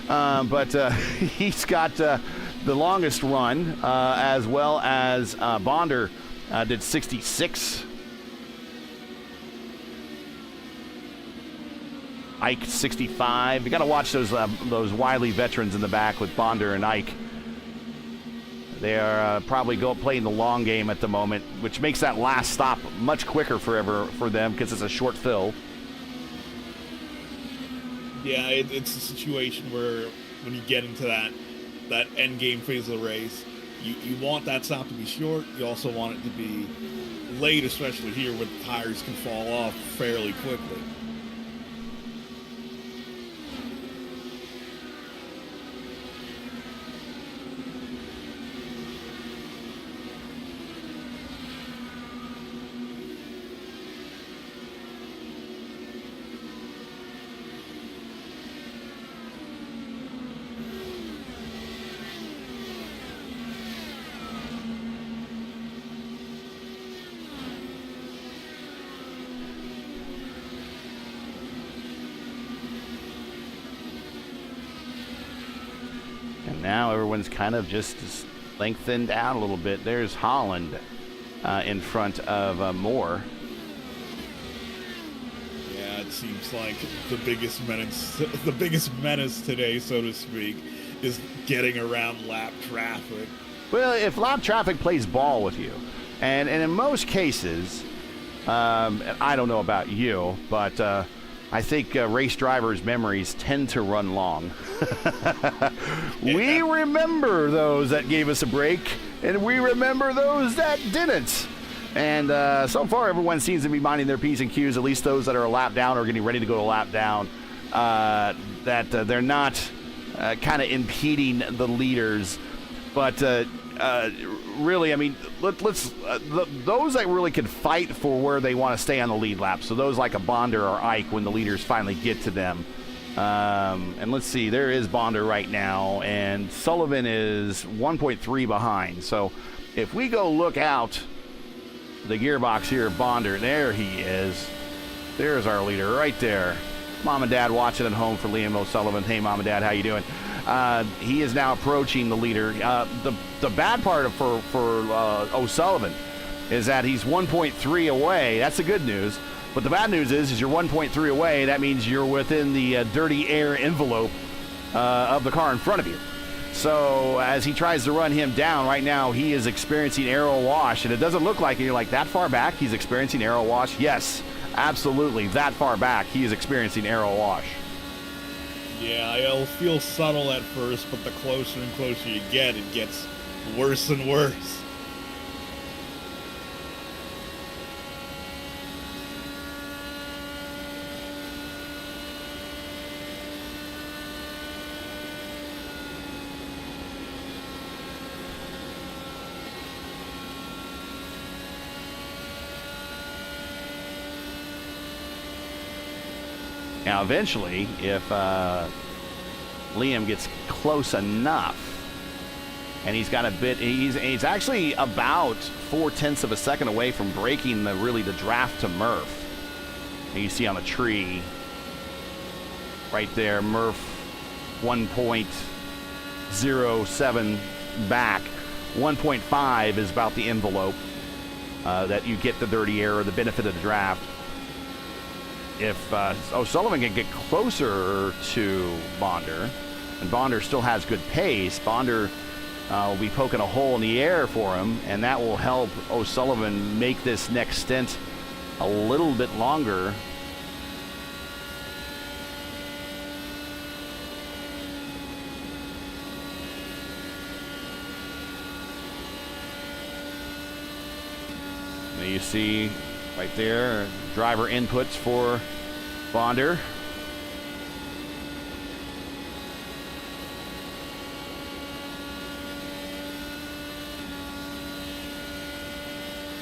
But he's got the longest run, as well as Bonder did 66. Ike 65. You got to watch those wily veterans in the back with Bonder and Ike. They are probably playing the long game at the moment, which makes that last stop much quicker for them because it's a short fill. Yeah, it's a situation where when you get into that end game phase of the race, you want that stop to be short. You also want it to be late, especially here where the tires can fall off fairly quickly. And now everyone's kind of just lengthened out a little bit. There's Holland in front of Moore. Yeah, it seems like the biggest menace today, so to speak, is getting around lap traffic. Well, if lap traffic plays ball with you, and in most cases, I don't know about you, but I think race drivers' memories tend to run long. We remember those that gave us a break, and we remember those that didn't. And so far, everyone seems to be minding their P's and Q's, at least those that are a lap down or getting ready to go to lap down, that they're not kind of impeding the leaders. But really, I mean, those that really can fight for where they want to stay on the lead lap, so those like a Bonder or Ike when the leaders finally get to them. And let's see, there is Bonder right now, and Sullivan is 1.3 behind. So if we go look out the gearbox here of Bonder, there he is. There's our leader right there. Mom and Dad watching at home for Liam O'Sullivan. Hey, Mom and Dad, how you doing? He is now approaching the leader. The bad part for O'Sullivan is that he's 1.3 away. That's the good news. But the bad news is you're 1.3 away. That means you're within the dirty air envelope of the car in front of you. So as he tries to run him down right now, he is experiencing aero wash, and it doesn't look like it. You're like, that far back, he's experiencing aero wash? Yes, absolutely. That far back, he is experiencing aero wash. Yeah, it'll feel subtle at first, but the closer and closer you get, it gets worse and worse. Now, eventually, if Liam gets close enough, and he's got a bit, he's actually about 0.4 of a second away from breaking the draft to Murph. And you see on the tree right there, Murph 1.07 back. 1.5 is about the envelope that you get the dirty air or the benefit of the draft. If O'Sullivan can get closer to Bonder, and Bonder still has good pace, Bonder will be poking a hole in the air for him, and that will help O'Sullivan make this next stint a little bit longer. Now you see right there, driver inputs for Bonder.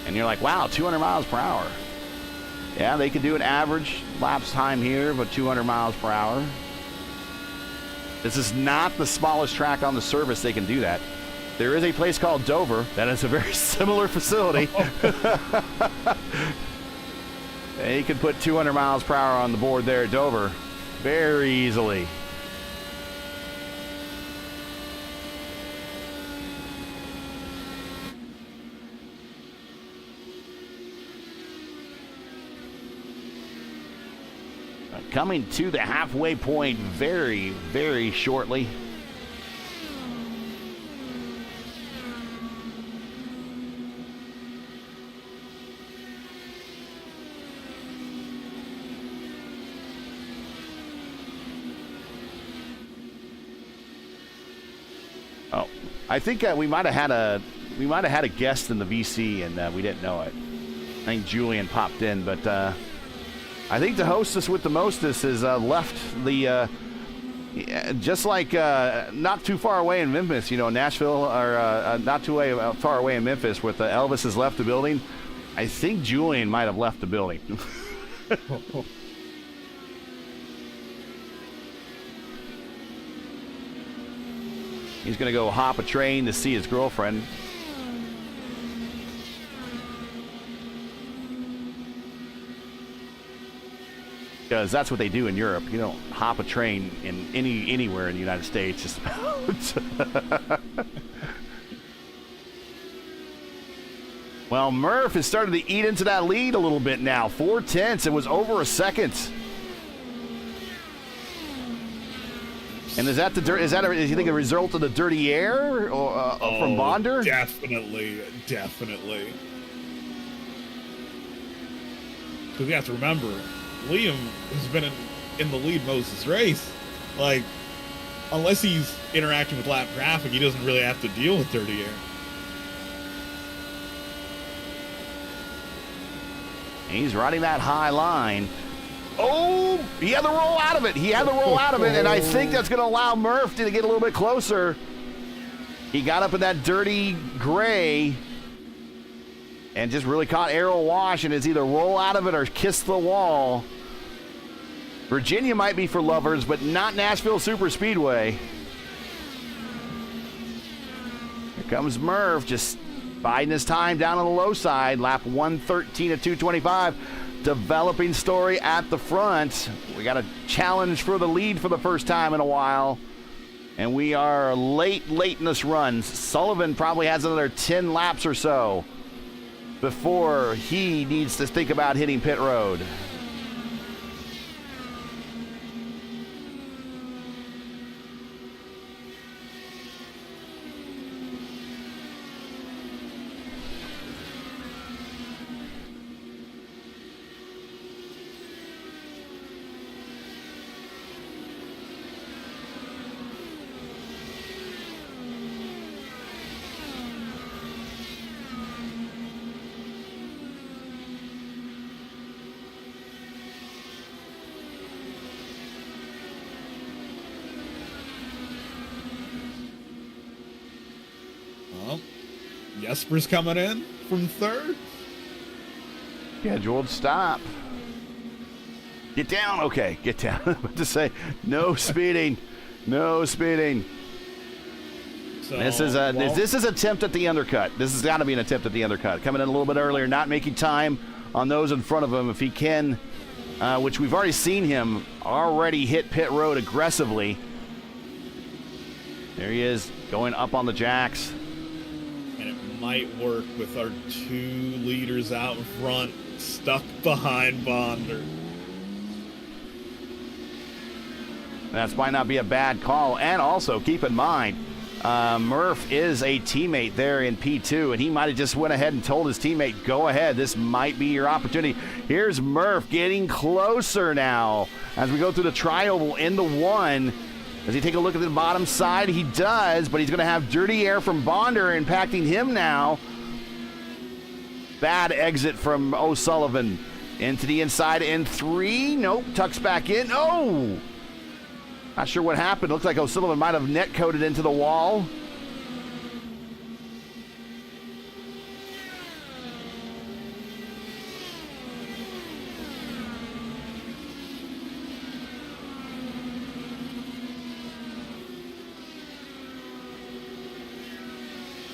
And you're like, wow, 200 miles per hour. Yeah, they could do an average laps time here, but 200 miles per hour. This is not the smallest track on the service they can do that. There is a place called Dover that is a very similar facility. And he could put 200 miles per hour on the board there at Dover very easily. Coming to the halfway point very, very shortly. Oh, I think we might have had a guest in the VC and we didn't know it. I think Julian popped in, but I think the hostess with the mostest has left the just like not too far away in Memphis, you know, Nashville, or not too far away in Memphis, with Elvis has left the building. I think Julian might have left the building. He's going to go hop a train to see his girlfriend. because that's what they do in Europe. You don't hop a train in anywhere in the United States. Just about. Well, Murph has started to eat into that lead a little bit now. 4/10. It was over a second. And is that is you think a result of the dirty air or from Bonder? Definitely. Because you have to remember, Liam has been in the lead most of this race. Like, unless he's interacting with lap traffic, he doesn't really have to deal with dirty air. He's riding that high line. Oh, he had to roll out of it. And I think that's going to allow Murph to get a little bit closer. He got up in that dirty gray and just really caught aero wash, and it's either roll out of it or kiss the wall. Virginia might be for lovers, but not Nashville Superspeedway. Here comes Murph, just biding his time down on the low side. Lap 113 at 225. Developing story at the front. We got a challenge for the lead for the first time in a while. And we are late in this run. Sullivan probably has another 10 laps or so before he needs to think about hitting pit road. Jesper's coming in from third. Scheduled stop. Get down. Okay, get down. What to say? No speeding. No speeding. So, this is attempt at the undercut. This has got to be an attempt at the undercut. Coming in a little bit earlier, not making time on those in front of him. If he can, which we've already seen him already hit pit road aggressively. There he is, going up on the jacks. And it might work with our two leaders out in front, stuck behind Bonder. That might not be a bad call. And also, keep in mind, Murph is a teammate there in P2, and he might have just went ahead and told his teammate, go ahead, this might be your opportunity. Here's Murph getting closer now as we go through the tri-oval into one. Does he take a look at the bottom side? He does, but he's going to have dirty air from Bonder impacting him now. Bad exit from O'Sullivan into the inside in three. Nope, tucks back in. Oh! Not sure what happened. Looks like O'Sullivan might have net coded into the wall.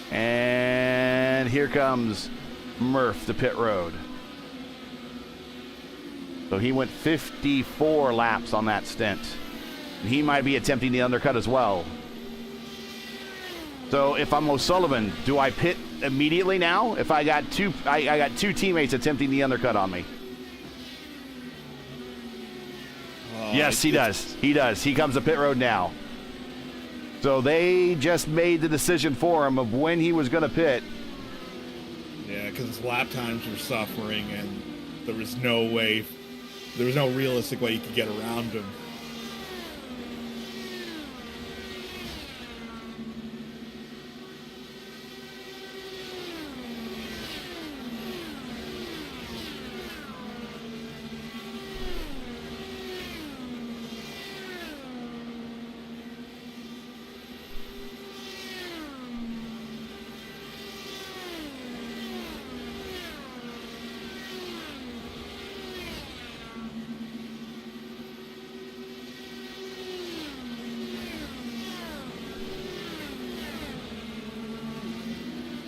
And here comes Murph to pit road. So he went 54 laps on that stint. And he might be attempting the undercut as well. So if I'm O'Sullivan, do I pit immediately now? If I got two teammates attempting the undercut on me. Yes, he does. He does. He comes to pit road now. So they just made the decision for him of when he was going to pit. Yeah, because his lap times were suffering, and there was no realistic way you could get around him.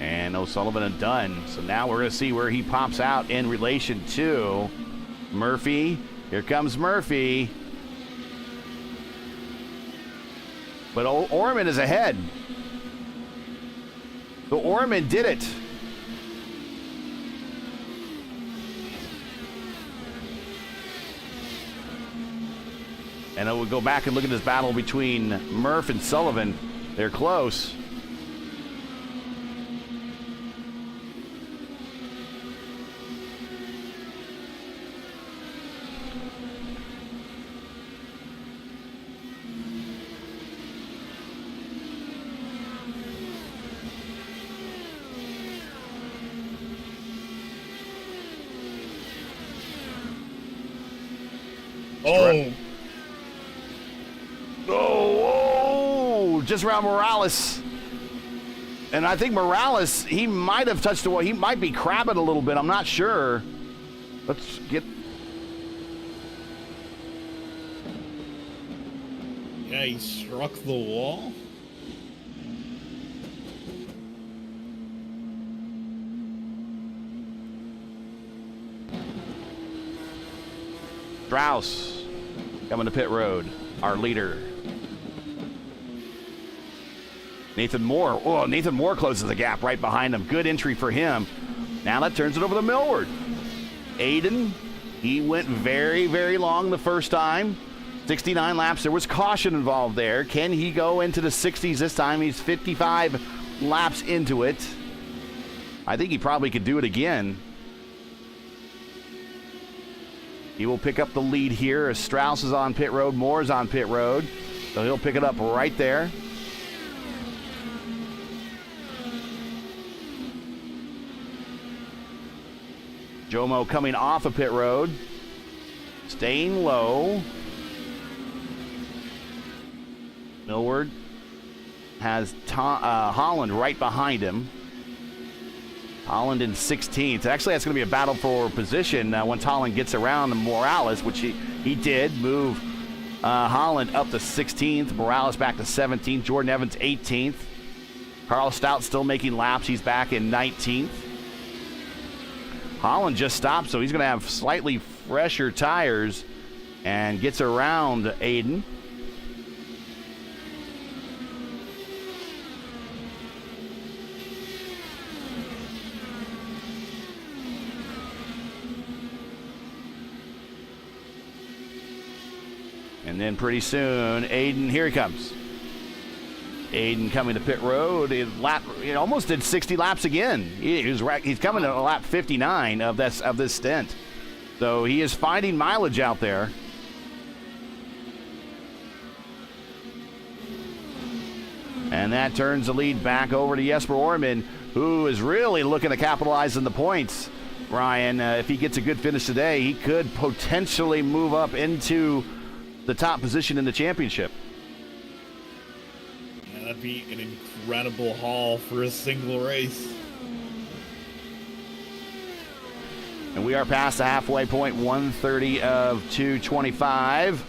And O'Sullivan and done. So now we're going to see where he pops out in relation to Murphy Here comes Murphy. But Orman is ahead. So Orman did it. And we'll go back and look at this battle between Murph and Sullivan. They're close. Oh, just around Morales. And I think Morales, he might have touched the wall. He might be crabbing a little bit. I'm not sure. Let's get... Yeah, he struck the wall. Strauss coming to pit road, our leader. Nathan Moore. Oh, Nathan Moore closes the gap right behind him. Good entry for him. Now that turns it over to Millward. Aiden, he went very, very long the first time. 69 laps. There was caution involved there. Can he go into the 60s this time? He's 55 laps into it. I think he probably could do it again. He will pick up the lead here as Strauss is on pit road. Moore's on pit road. So he'll pick it up right there. Jomo coming off of pit road. Staying low. Millward has Holland right behind him. Holland in 16th. Actually, that's going to be a battle for position once Holland gets around Morales, which he did. Move Holland up to 16th. Morales back to 17th. Jordan Evans 18th. Carl Stout still making laps. He's back in 19th. Holland just stopped, so he's going to have slightly fresher tires and gets around Aiden. And then pretty soon, Aiden, here he comes. Aiden coming to pit road. He almost did 60 laps again. He's coming to lap 59 of this stint. So he is finding mileage out there. And that turns the lead back over to Jesper Orman, who is really looking to capitalize on the points. Ryan, if he gets a good finish today, he could potentially move up into the top position in the championship. Yeah, that'd be an incredible haul for a single race. And we are past the halfway point, 1:30 of 2:25.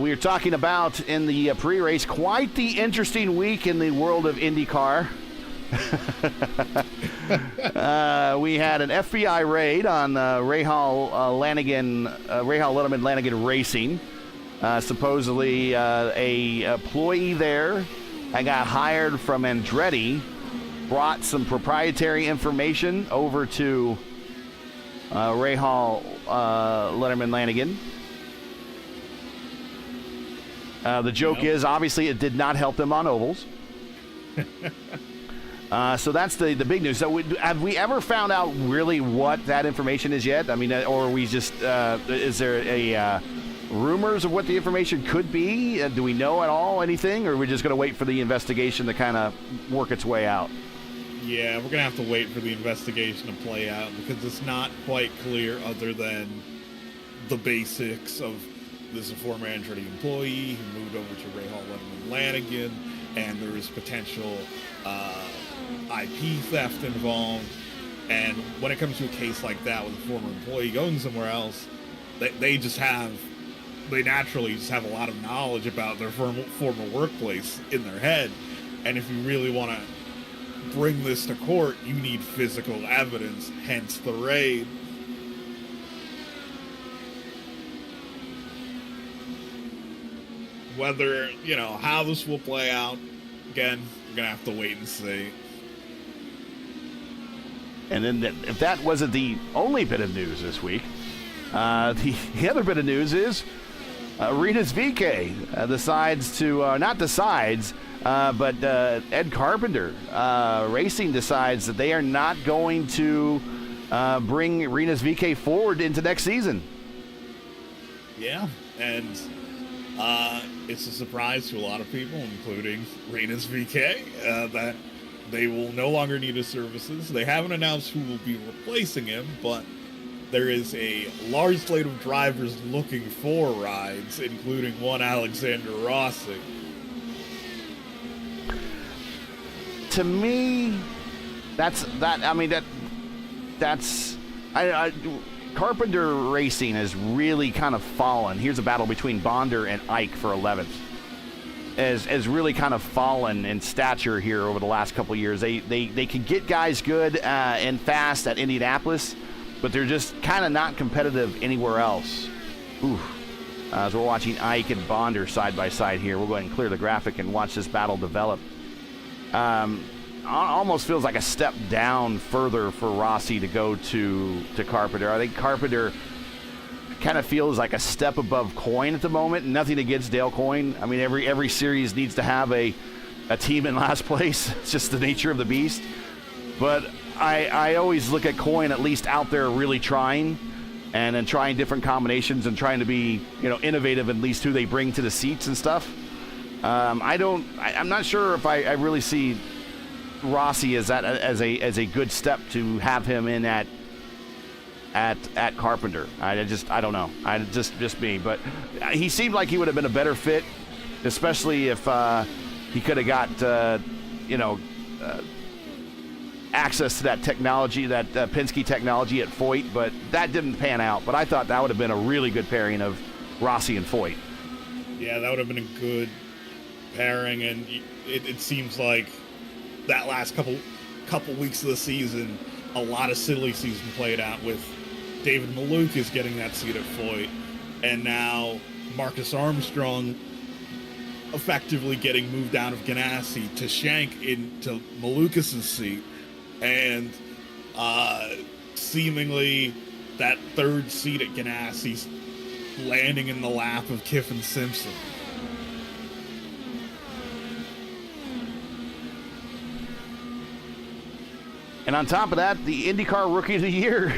We are talking about in the pre-race, quite the interesting week in the world of IndyCar. We had an FBI raid on Rahal Letterman Lanigan Racing. Supposedly a employee there that got hired from Andretti brought some proprietary information over to Rahal Letterman Lanigan. The joke is, obviously, it did not help them on ovals. So that's the big news. So have we ever found out really what that information is yet? I mean, or are we just, is there a rumors of what the information could be? Do we know at all anything, or are we just going to wait for the investigation to kind of work its way out? Yeah, we're going to have to wait for the investigation to play out because it's not quite clear other than the basics of this is a former Andretti employee who moved over to Rahal Letterman Lanigan, and there is potential IP theft involved. And when it comes to a case like that with a former employee going somewhere else, they naturally just have a lot of knowledge about their former workplace in their head. And if you really want to bring this to court, you need physical evidence, hence the raid. Whether, how this will play out, again, we're going to have to wait and see. And then if that wasn't the only bit of news this week, the other bit of news is Rinus VeeKay but Ed Carpenter Racing decides that they are not going to bring Rinus VeeKay forward into next season. Yeah, and it's a surprise to a lot of people, including Rinus VeeKay, that they will no longer need his services. They haven't announced who will be replacing him, but there is a large slate of drivers looking for rides, including one Alexander Rossi. To me, Carpenter Racing has really kind of fallen. Here's a battle between Bonder and Ike for 11th. Has really kind of fallen in stature here over the last couple of years. They can get guys good and fast at Indianapolis, but they're just kind of not competitive anywhere else. As we're watching Ike and Bonder side by side here, we'll go ahead and clear the graphic and watch this battle develop. Almost feels like a step down further for Rossi to go to Carpenter. I think Carpenter kind of feels like a step above Coyne at the moment. Nothing against Dale Coyne. I mean, every series needs to have a team in last place. It's just the nature of the beast. But I always look at Coyne at least out there really trying, and then trying different combinations and trying to be innovative, at least who they bring to the seats and stuff. I'm not sure if I really see Rossi as a good step to have him in at Carpenter. I don't know. Just me, but he seemed like he would have been a better fit, especially if he could have got access to that technology, that Penske technology at Foyt, but that didn't pan out. But I thought that would have been a really good pairing of Rossi and Foyt. Yeah, that would have been a good pairing, and it seems like that last couple weeks of the season, a lot of silly season played out with David Maluk is getting that seat at Foyt, and now Marcus Armstrong effectively getting moved out of Ganassi to Shank into Malukas's seat, and seemingly that third seat at Ganassi's landing in the lap of Kiffin Simpson. And on top of that, the IndyCar Rookie of the Year.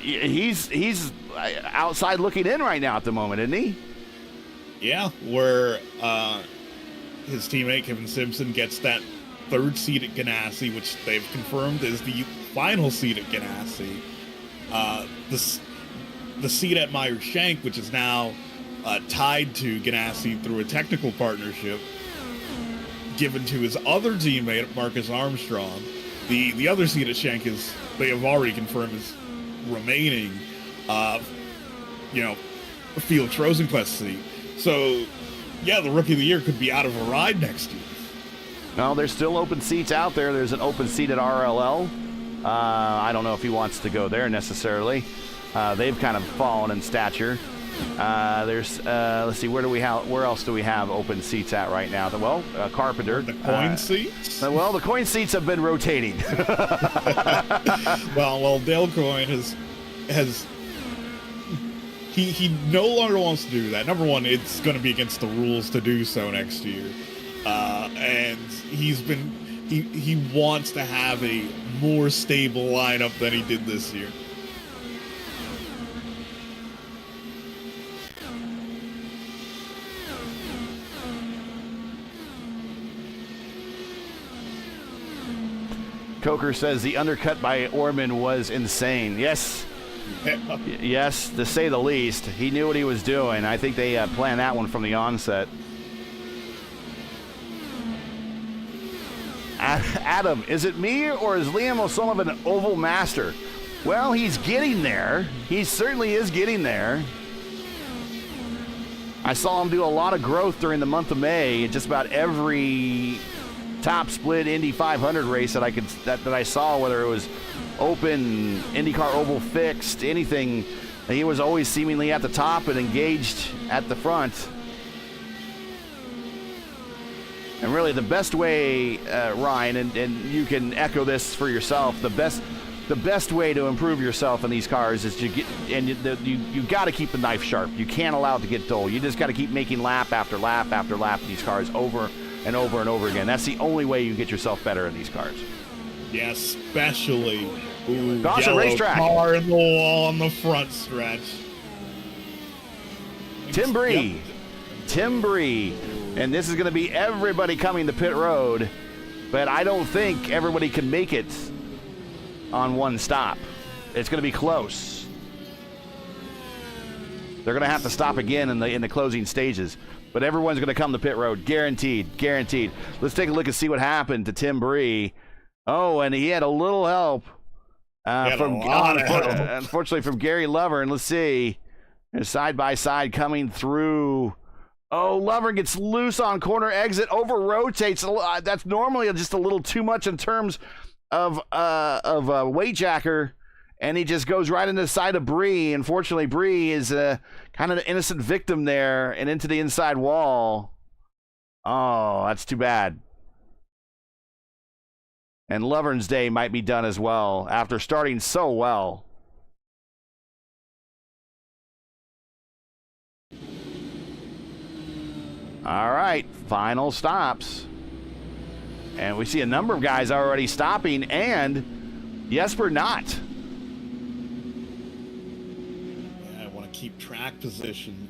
He's outside looking in right now at the moment, isn't he? Yeah, where his teammate Kevin Simpson gets that third seat at Ganassi, which they've confirmed is the final seat at Ganassi. The seat at Meyer-Shank, which is now tied to Ganassi through a technical partnership, given to his other teammate, Marcus Armstrong. The other seat at Shank is, they have already confirmed, is remaining, Felix Rosenquist seat. So, yeah, the Rookie of the Year could be out of a ride next year. Well, there's still open seats out there. There's an open seat at RLL. I don't know if he wants to go there necessarily. They've kind of fallen in stature. Let's see, where else do we have open seats at right now? Well, Carpenter. The coin seats? Well, the coin seats have been rotating. well, Dale Coyne has he no longer wants to do that. Number one, it's going to be against the rules to do so next year. And he wants to have a more stable lineup than he did this year. Coker says the undercut by Orman was insane. Yes. Yes, to say the least. He knew what he was doing. I think they planned that one from the onset. Adam, is it me or is Liam O'Sullivan an oval master? Well, he's getting there. He certainly is getting there. I saw him do a lot of growth during the month of May. Just about every top split Indy 500 race that I saw, whether it was open, IndyCar oval fixed, anything, He was always seemingly at the top and engaged at the front. And really the best way, Ryan, and you can echo this for yourself, the best way to improve yourself in these cars is to get, and you got to keep the knife sharp. You can't allow it to get dull. You just got to keep making lap after lap after lap in these cars over and over and over again. That's the only way you get yourself better in these cars. Yeah, especially Godsoe racetrack. Car in the wall on the front stretch. Tim Bree. Yep. Tim Bree. And this is going to be everybody coming to pit road, but I don't think everybody can make it on one stop. It's going to be close. They're going to have to stop again in the closing stages, but everyone's going to come to pit road, guaranteed, guaranteed. Let's take a look and see what happened to Tim Bree. Oh, and he had a little help unfortunately from Gary Lovern. Let's see. They're side by side coming through. Oh, Lovern gets loose on corner exit, over rotates. That's normally just a little too much in terms of weight jacker, and he just goes right into the side of Bree. Unfortunately, Bree is kind of an innocent victim there and into the inside wall. Oh, that's too bad. And Lovern's day might be done as well after starting so well. All right, final stops. And we see a number of guys already stopping, and Jesper not. Yeah, I want to keep track position.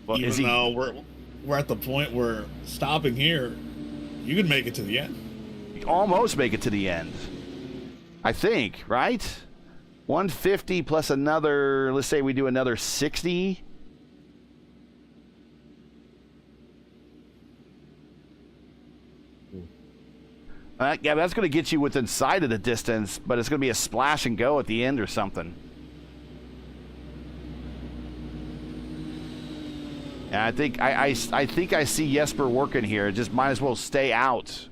Well, Even though we're at the point where stopping here, you can make it to the end. Almost make it to the end, I think, right? 150 plus another, let's say we do another 60. Yeah, that's going to get you within sight of the distance, but it's going to be a splash and go at the end or something. And I think I see Jesper working here. Just might as well stay out.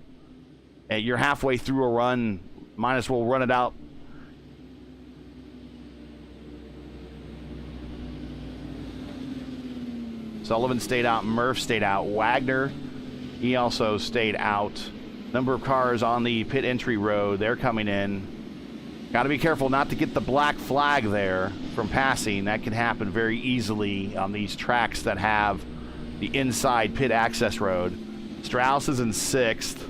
You're halfway through a run. Might as well run it out. Sullivan stayed out. Murph stayed out. Wagner, he also stayed out. Number of cars on the pit entry road. They're coming in. Got to be careful not to get the black flag there from passing. That can happen very easily on these tracks that have the inside pit access road. Strauss is in 6th.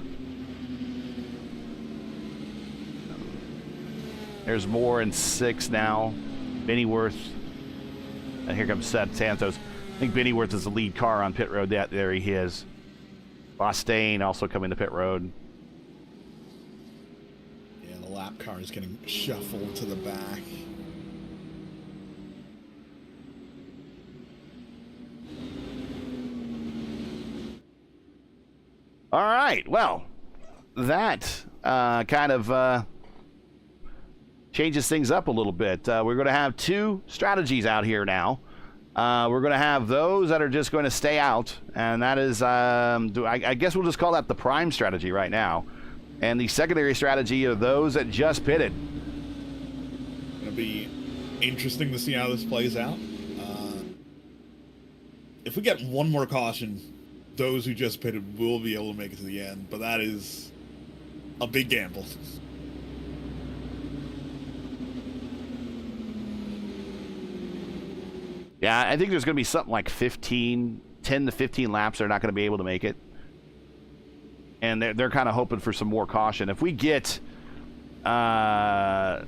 There's more in 6 now. Bennyworth. And here comes Seth Santos. I think Bennyworth is the lead car on pit road. There he is. Bostaine also coming to pit road. Yeah, the lap car is getting shuffled to the back. All right. Well, that kind of changes things up a little bit. We're going to have 2 strategies out here now. We're going to have those that are just going to stay out, and that is, I guess we'll just call that the prime strategy right now. And the secondary strategy are those that just pitted. It'll be interesting to see how this plays out. If we get one more caution, those who just pitted will be able to make it to the end, but that is a big gamble. Yeah, I think there's going to be something like 10 to 15 laps they're not going to be able to make it. And they're kind of hoping for some more caution. If we get at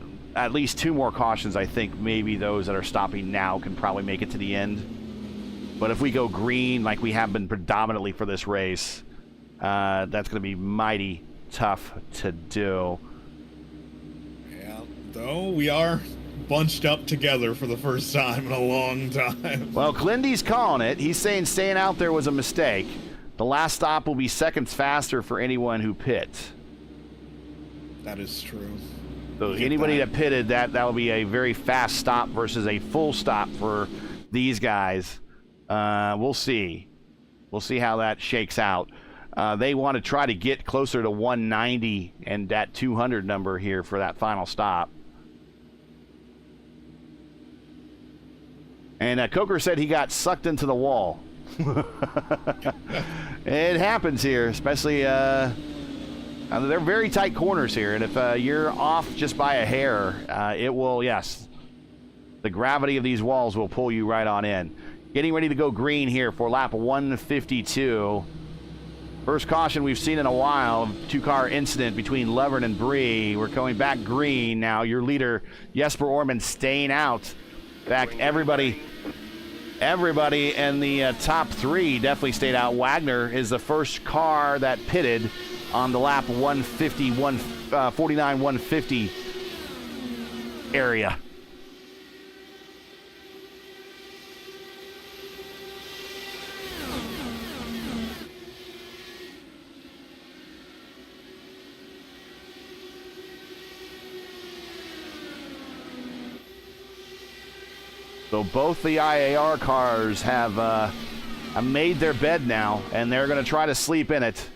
least 2 more cautions, I think maybe those that are stopping now can probably make it to the end. But if we go green like we have been predominantly for this race, that's going to be mighty tough to do. Yeah, though we are bunched up together for the first time in a long time. Well, Clindy's calling it. He's saying staying out there was a mistake. The last stop will be seconds faster for anyone who pits. That is true. So anybody that pitted, that will be a very fast stop versus a full stop for these guys. We'll see. We'll see how that shakes out. They want to try to get closer to 190 and that 200 number here for that final stop. And Coker said he got sucked into the wall. It happens here, especially they're very tight corners here, and if you're off just by a hair, it will, yes, the gravity of these walls will pull you right on in. Getting ready to go green here for lap 152. First caution we've seen in a while, two-car incident between Lovern and Bree. We're going back green now. Your leader, Jesper Orman, staying out. In fact, everybody in the top three definitely stayed out. Wagner is the first car that pitted on the lap 150 area. So both the IAR cars have made their bed now, and they're going to try to sleep in it.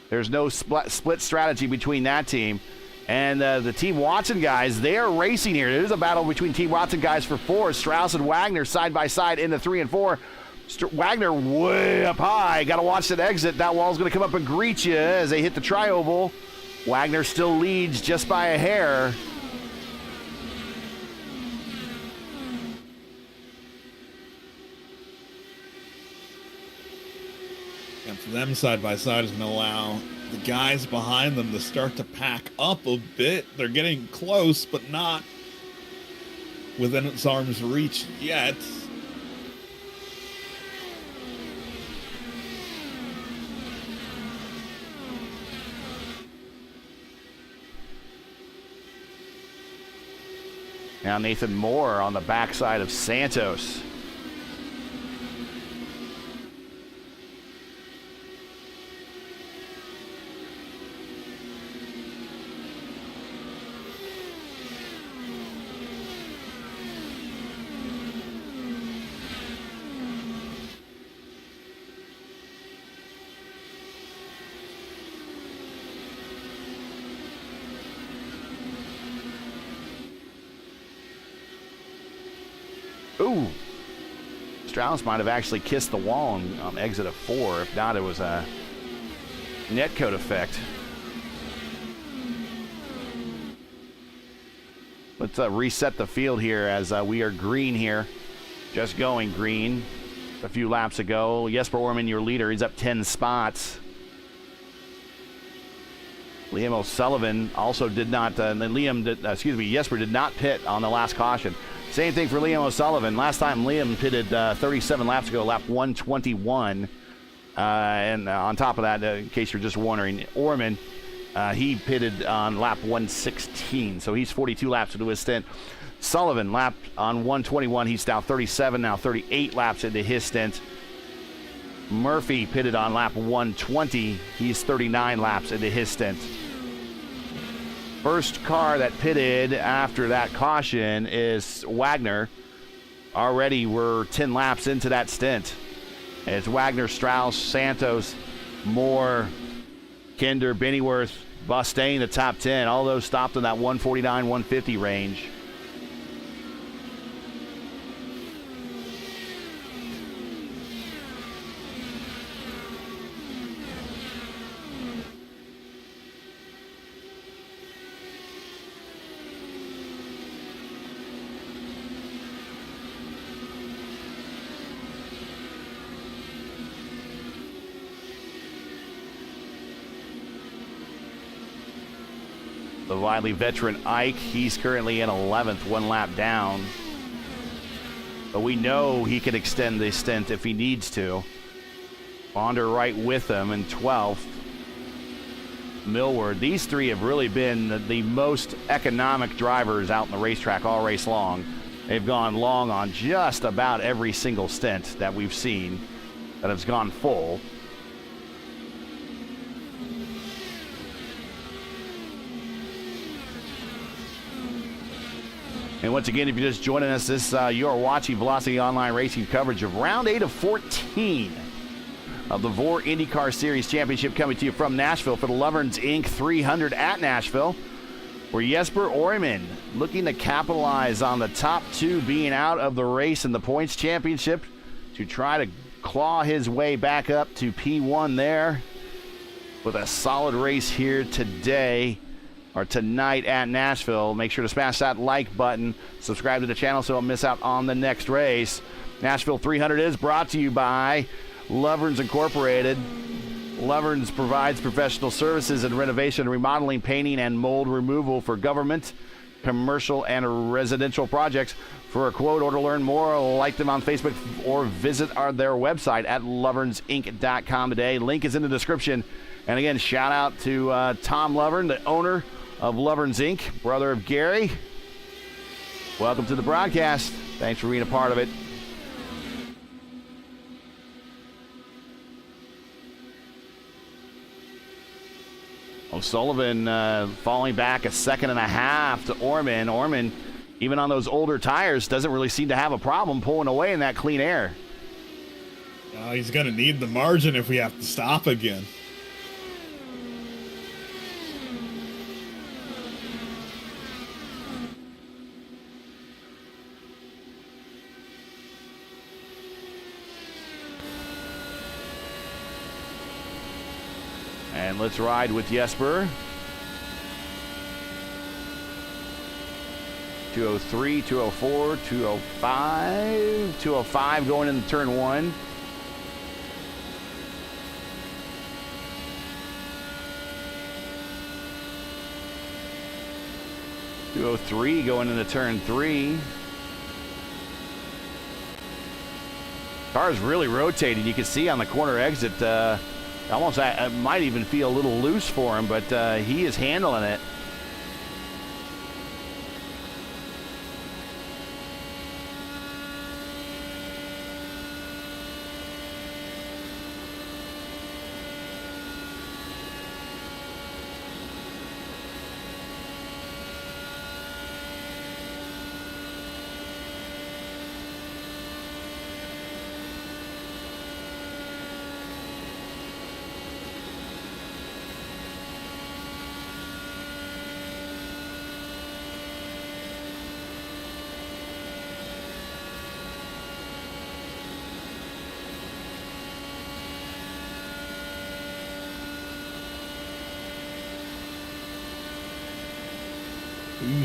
There's no split strategy between that team. And the Team Watson guys, they are racing here. There's a battle between Team Watson guys for 4. Strauss and Wagner side by side into 3 and 4. Wagner way up high. Got to watch that exit. That wall's going to come up and greet you as they hit the tri-oval. Wagner still leads just by a hair. And for them side by side is going to allow the guys behind them to start to pack up a bit. They're getting close, but not within its arm's reach yet. Now Nathan Moore on the backside of Santos. Ooh, Strauss might have actually kissed the wall on exit of 4. If not, it was a netcode effect. Let's reset the field here as we are green here. Just going green a few laps ago. Jesper Orman, your leader, he's up 10 spots. Liam O'Sullivan also did not, Jesper did not pit on the last caution. Same thing for Liam O'Sullivan. Last time Liam pitted 37 laps ago, lap 121. And on top of that, in case you're just wondering, Orman, he pitted on lap 116. So he's 42 laps into his stint. Sullivan, lap on 121. He's now 37, now 38 laps into his stint. Murphy pitted on lap 120. He's 39 laps into his stint. First car that pitted after that caution is Wagner. Already we're 10 laps into that stint. It's Wagner, Strauss, Santos, Moore, Kinder, Bennyworth, Bustane, the top 10. All those stopped in that 149, 150 range. The wily veteran Ike, he's currently in 11th, 1 lap down. But we know he can extend this stint if he needs to. Bonder right with him in 12th. Millward. These three have really been the most economic drivers out in the racetrack all race long. They've gone long on just about every single stint that we've seen that has gone full. And once again, if you're just joining us, you are watching Velocity Online Racing coverage of round 8 of 14 of the VOR IndyCar Series Championship, coming to you from Nashville for the Loverns Inc. 300 at Nashville. for Jesper Orman, looking to capitalize on the top two being out of the race in the points championship to try to claw his way back up to P1 there with a solid race here today or tonight at Nashville. Make sure to smash that like button, subscribe to the channel so you don't miss out on the next race. Nashville 300 is brought to you by Lovern's Incorporated. Lovern's provides professional services in renovation, remodeling, painting, and mold removal for government, commercial, and residential projects. For a quote or to learn more, like them on Facebook or visit their website at lovernsinc.com today. Link is in the description. And again, shout out to Tom Lovern, the owner of Lovern's Inc., brother of Gary. Welcome to the broadcast. Thanks for being a part of it. O'Sullivan falling back a second and a half to Orman. Orman, even on those older tires, doesn't really seem to have a problem pulling away in that clean air. He's going to need the margin if we have to stop again. And let's ride with Jesper. 203, 204, 205, 205 going into turn one. .203 going into turn three. Car's really rotating. You can see on the corner exit, almost I might even feel a little loose for him, but he is handling it.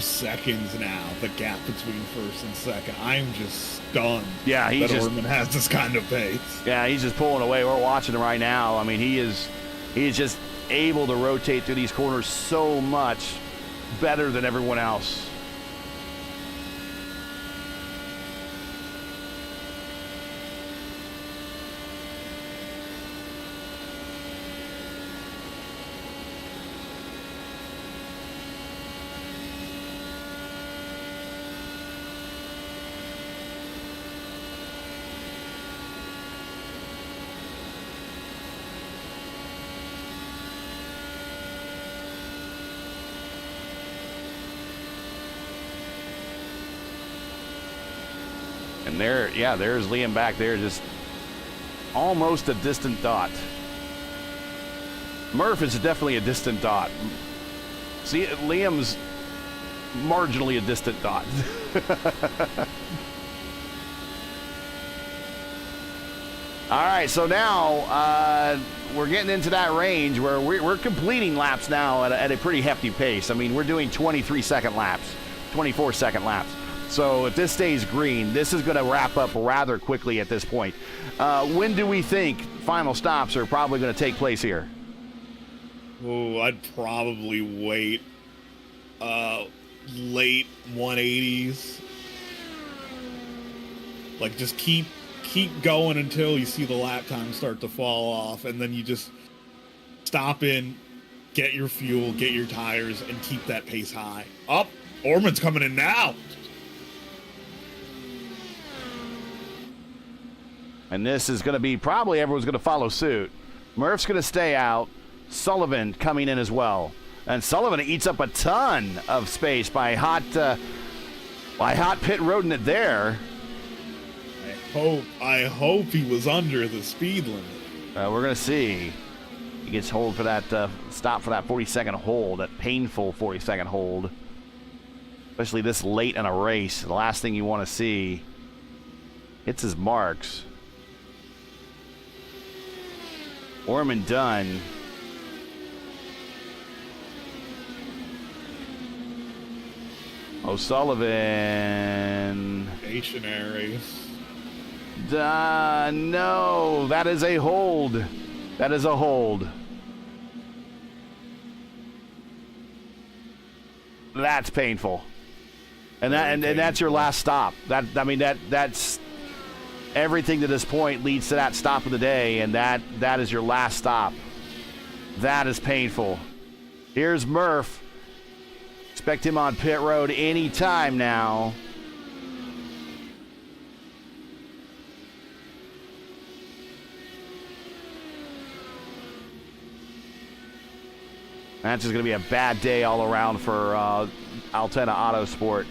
Seconds now, the gap between first and second. I'm just stunned. Yeah, that Orman has this kind of pace. Yeah, he's just pulling away. We're watching him right now. I mean, he is just able to rotate through these corners so much better than everyone else. And there's Liam back there, just almost a distant thought. Murph is definitely a distant thought. See, Liam's marginally a distant thought. All right, so now we're getting into that range where we're completing laps now at a pretty hefty pace. I mean, we're doing 23-second laps, 24-second laps. So if this stays green, this is going to wrap up rather quickly at this point. When do we think final stops are probably going to take place here? Oh, I'd probably wait late 180s. Like, just keep going until you see the lap time start to fall off, and then you just stop in, get your fuel, get your tires, and keep that pace high. Up, Orman's coming in now. And this is going to be probably everyone's going to follow suit. Murph's going to stay out. Sullivan coming in as well. And Sullivan eats up a ton of space by hot pit roading it there. I hope he was under the speed limit. We're going to see. He gets hold for that stop for that 40-second hold, that painful 40-second hold. Especially this late in a race. The last thing you want to see. Hits his marks. Orman done. O'Sullivan. Stationaries. No, that is a hold. That is a hold. That's painful. And that's your last stop. That's everything to this point leads to that stop of the day, and that is your last stop. That is painful. Here's Murph. Expect him on pit road any time now. That's just going to be a bad day all around for Altena Autosport.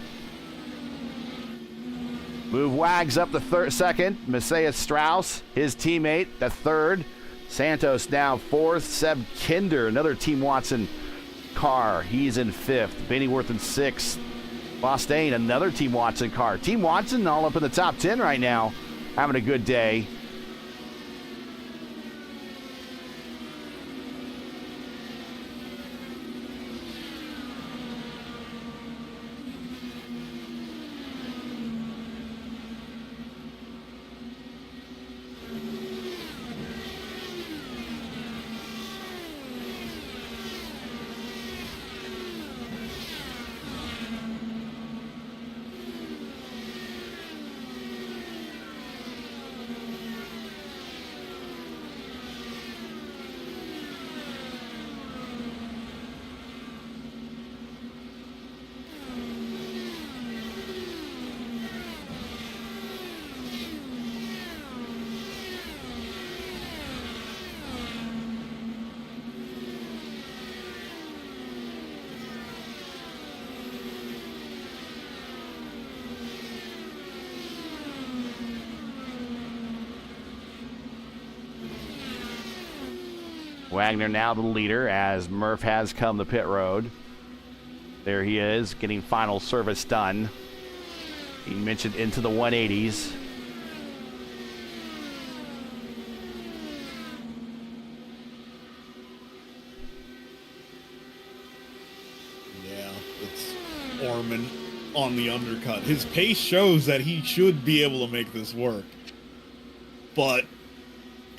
Move Wags up the second. Messiah Strauss, his teammate, the third. Santos now fourth. Seb Kinder, another Team Watson car. He's in fifth. Bennyworth in sixth. Bostaine, another Team Watson car. Team Watson all up in the top 10 right now. Having a good day. Wagner now the leader as Murph has come the pit road. There he is, getting final service done. He mentioned into the 180s. Yeah, it's Orman on the undercut. His pace shows that he should be able to make this work. But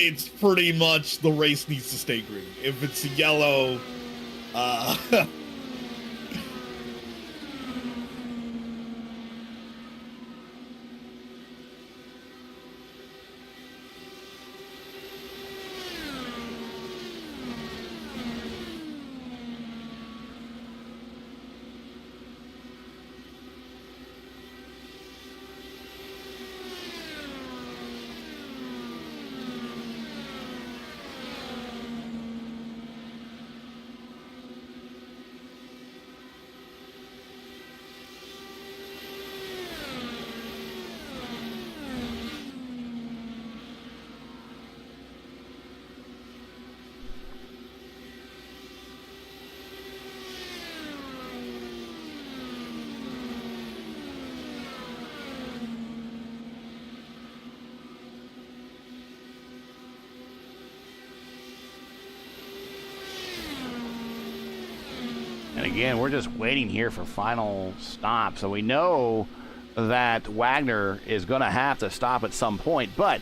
it's pretty much the race needs to stay green. If it's yellow, And again, we're just waiting here for final stop. So we know that Wagner is going to have to stop at some point. But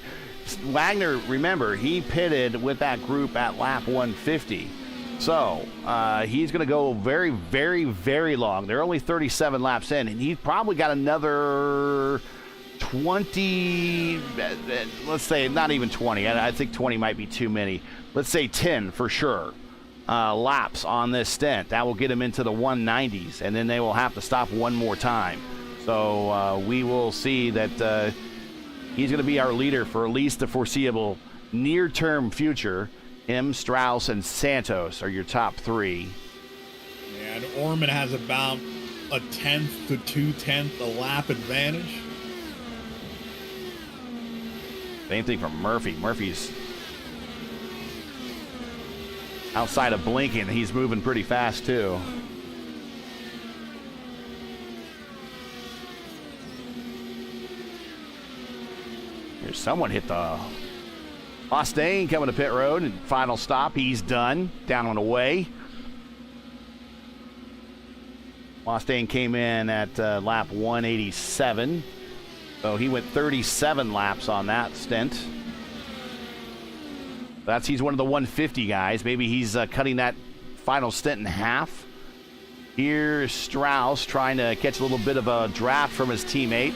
Wagner, remember, he pitted with that group at lap 150. So he's going to go very, very, very long. They're only 37 laps in, and he's probably got another 20, let's say not even 20. I think 20 might be too many. Let's say 10 for sure. Laps on this stint. That will get him into the 190s, and then they will have to stop one more time. So we will see that he's going to be our leader for at least the foreseeable near-term future. Him, Strauss, and Santos are your top three. And Orman has about a 1/10 to 2/10 a lap advantage. Same thing for Murphy. Murphy's outside of blinking. He's moving pretty fast, too. Here's someone hit the Mustaine coming to pit road, and final stop. He's done. Down on the way. Mustaine came in at lap 187. So he went 37 laps on that stint. He's one of the 150 guys. Maybe he's cutting that final stint in half. Here's Strauss trying to catch a little bit of a draft from his teammate.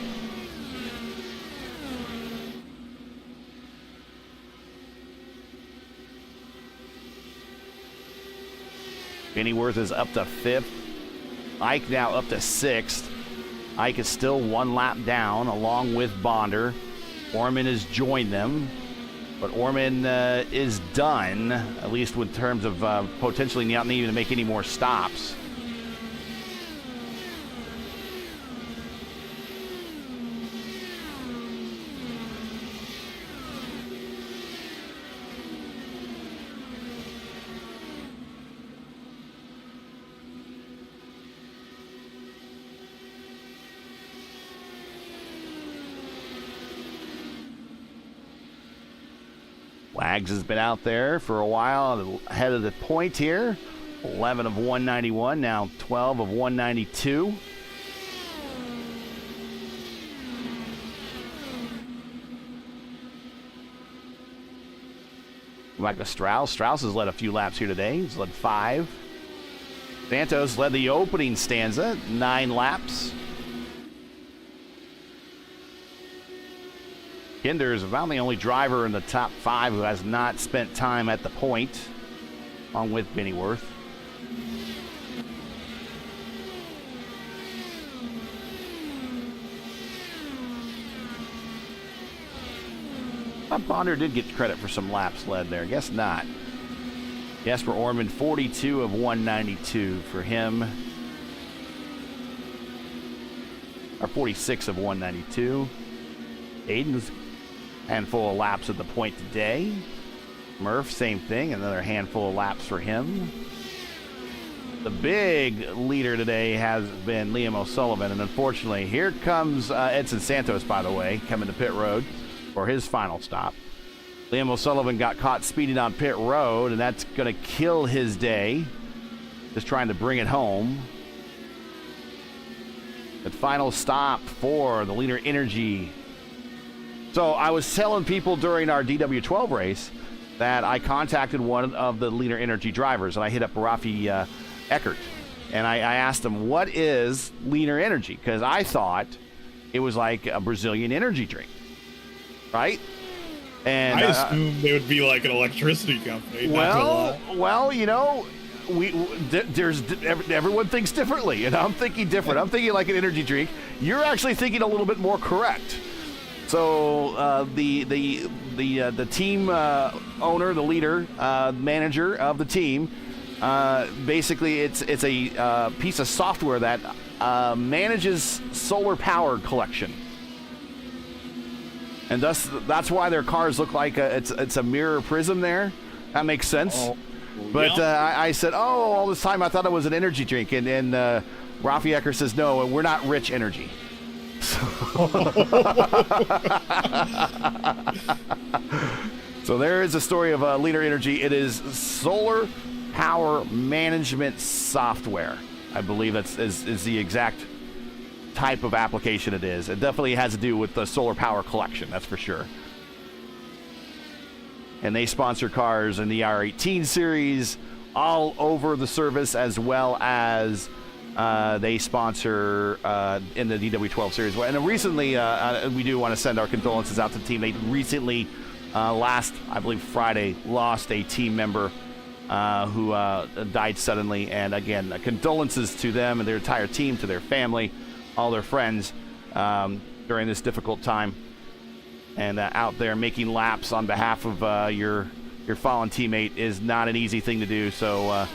Pennyworth is up to 5th. Ike now up to 6th. Ike is still 1 lap down along with Bonder. Orman has joined them. But Orman is done, at least with terms of potentially not needing to make any more stops. Wags has been out there for a while, ahead of the point here. 11 of 191, now 12 of 192. Back to Strauss. Strauss has led a few laps here today. He's led 5. Santos led the opening stanza, 9 laps. Kinder is about the only driver in the top 5 who has not spent time at the point, along with Pennyworth. Bonder did get credit for some laps led there. Guess not. Jesper Orman, 42 of 192 for him. Or 46 of 192. Aiden's handful of laps at the point today. Murph, same thing, another handful of laps for him. The big leader today has been Liam O'Sullivan, and unfortunately, here comes Edson Santos, by the way, coming to pit road for his final stop. Liam O'Sullivan got caught speeding on pit road, and that's going to kill his day. Just trying to bring it home. The final stop for the Leader Energy. So I was telling people during our DW12 race that I contacted one of the Leader Energy drivers, and I hit up Rafi Eckert, and I asked him, what is Leader Energy? Because I thought it was like a Brazilian energy drink, right? And I assumed they would be like an electricity company. Well, you know, everyone thinks differently, and I'm thinking different. I'm thinking like an energy drink. You're actually thinking a little bit more correct. So the team owner, the leader, manager of the team, basically it's a piece of software that manages solar power collection, and thus that's why their cars look like it's a mirror prism there. That makes sense. Oh, but I said, all this time I thought it was an energy drink, and Rafi Ecker says, no, we're not rich energy. So there is a story of Leader Energy. It is solar power management software. I believe that's is the exact type of application it is. It definitely has to do with the solar power collection, that's for sure. And they sponsor cars in the R18 series all over the service, as well as they sponsor in the DW12 series. And recently, we do want to send our condolences out to the team. They recently, last, I believe, Friday, lost a team member who died suddenly. And again, condolences to them and their entire team, to their family, all their friends during this difficult time. And out there making laps on behalf of your fallen teammate is not an easy thing to do. So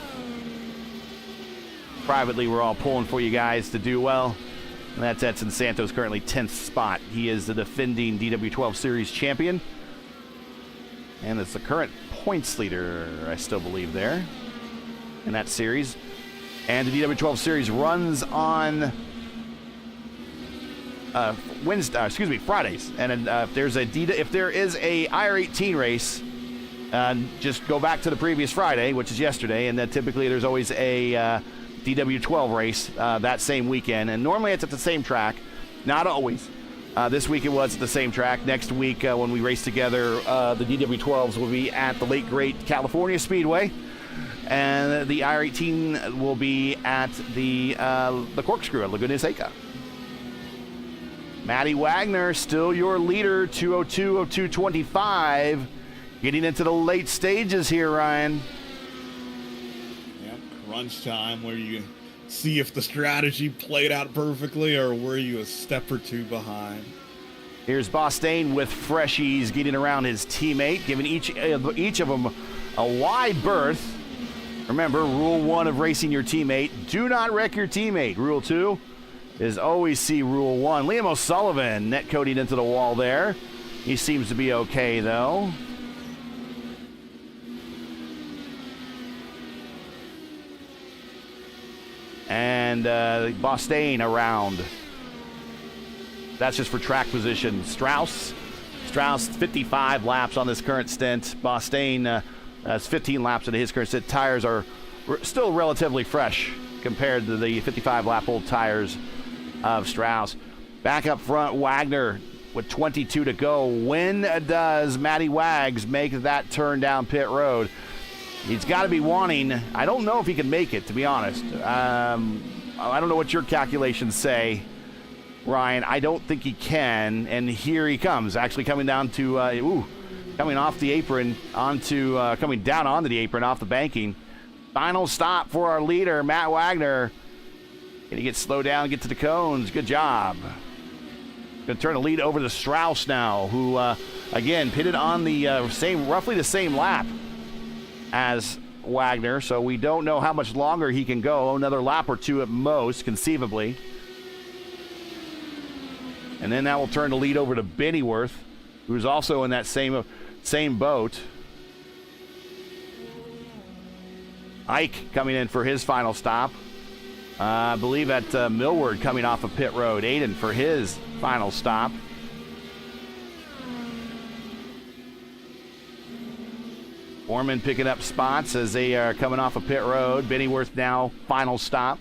privately, we're all pulling for you guys to do well. And that's Edson Santos, currently 10th spot. He is the defending DW12 Series champion. And it's the current points leader, I still believe, there in that series. And the DW12 series runs on Fridays. And if there is a IR18 race, just go back to the previous Friday, which is yesterday, and then typically there's always a DW12 race that same weekend. And normally it's at the same track, not always. This week it was at the same track. Next week, when we race together, the DW12s will be at the late great California Speedway, and the IR18 will be at the Corkscrew at Laguna Seca. Matty Wagner, still your leader, 202 of 225. Getting into the late stages here, Ryan. Yep, crunch time where you see if the strategy played out perfectly or were you a step or two behind. Here's Bostaine with fresh ease getting around his teammate, giving each of them a wide berth. Remember, rule 1 of racing your teammate, do not wreck your teammate. Rule 2 is always see rule 1. Liam O'Sullivan net coding into the wall there. He seems to be okay, though. And Bostaine around. That's just for track position. Strauss 55 laps on this current stint. Bostaine has 15 laps into his current stint. Tires are still relatively fresh compared to the 55-lap-old tires of Strauss. Back up front, Wagner with 22 to go. When does Matty Wags make that turn down pit road? He's got to be wanting. I don't know if he can make it, to be honest. I don't know what your calculations say, Ryan. I don't think he can. And here he comes, actually coming down to, coming off the apron coming down onto the apron off the banking. Final stop for our leader, Matt Wagner. Can he get slowed down, get to the cones? Good job. Going to turn the lead over to Strauss now, who, again, pitted on the roughly the same lap as Wagner, so we don't know how much longer he can go. Another lap or two at most, conceivably. And then that will turn the lead over to Bennyworth, who's also in that same boat. Ike coming in for his final stop. I believe at Millward coming off of pit road. Aiden for his final stop. Foreman picking up spots as they are coming off of pit road. Bennyworth now final stop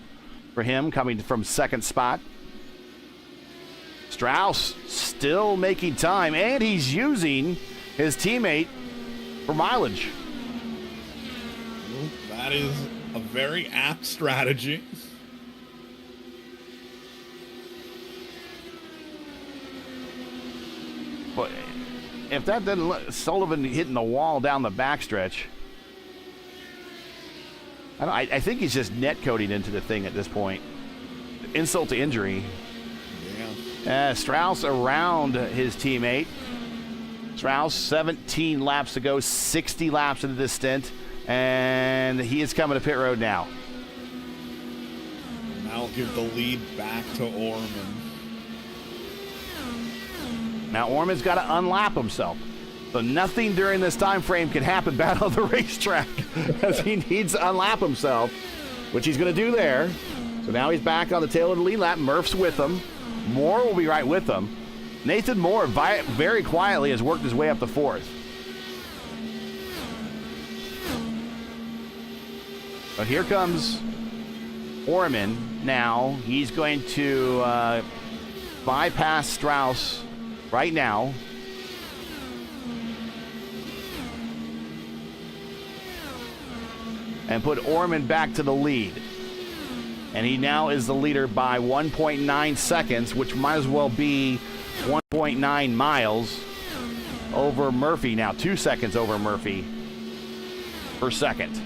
for him, coming from second spot. Strauss still making time, and he's using his teammate for mileage. That is a very apt strategy. But if that doesn't look, Sullivan hitting the wall down the backstretch. I think he's just net coding into the thing at this point. Insult to injury. Yeah. Strauss around his teammate. Strauss, 17 laps to go, 60 laps into this stint, and he is coming to pit road now. Now give the lead back to Orman. Now Orman's got to unlap himself. So nothing during this time frame can happen bad on the racetrack as he needs to unlap himself, which he's going to do there. So now he's back on the tail of the lead lap. Murph's with him. Moore will be right with him. Nathan Moore very quietly has worked his way up to fourth. But here comes Orman now. He's going to bypass Strauss right now. And put Orman back to the lead. And he now is the leader by 1.9 seconds, which might as well be 1.9 miles over Murphy now. 2 seconds over Murphy per second.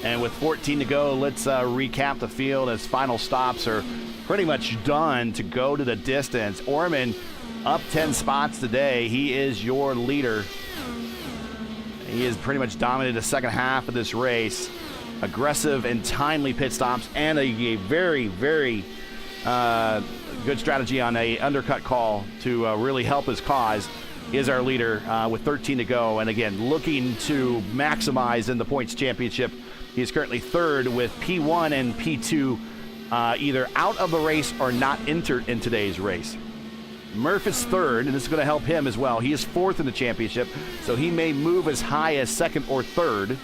And with 14 to go, let's recap the field as final stops are pretty much done to go to the distance. Orman up 10 spots today. He is your leader. He has pretty much dominated the second half of this race. Aggressive and timely pit stops and a very, very good strategy on a undercut call to really help his cause. He is our leader with 13 to go. And again, looking to maximize in the points championship. He is currently third with P1 and P2 either out of the race or not entered in today's race. Murph is third, and this is going to help him as well. He is fourth in the championship, so he may move as high as second or third.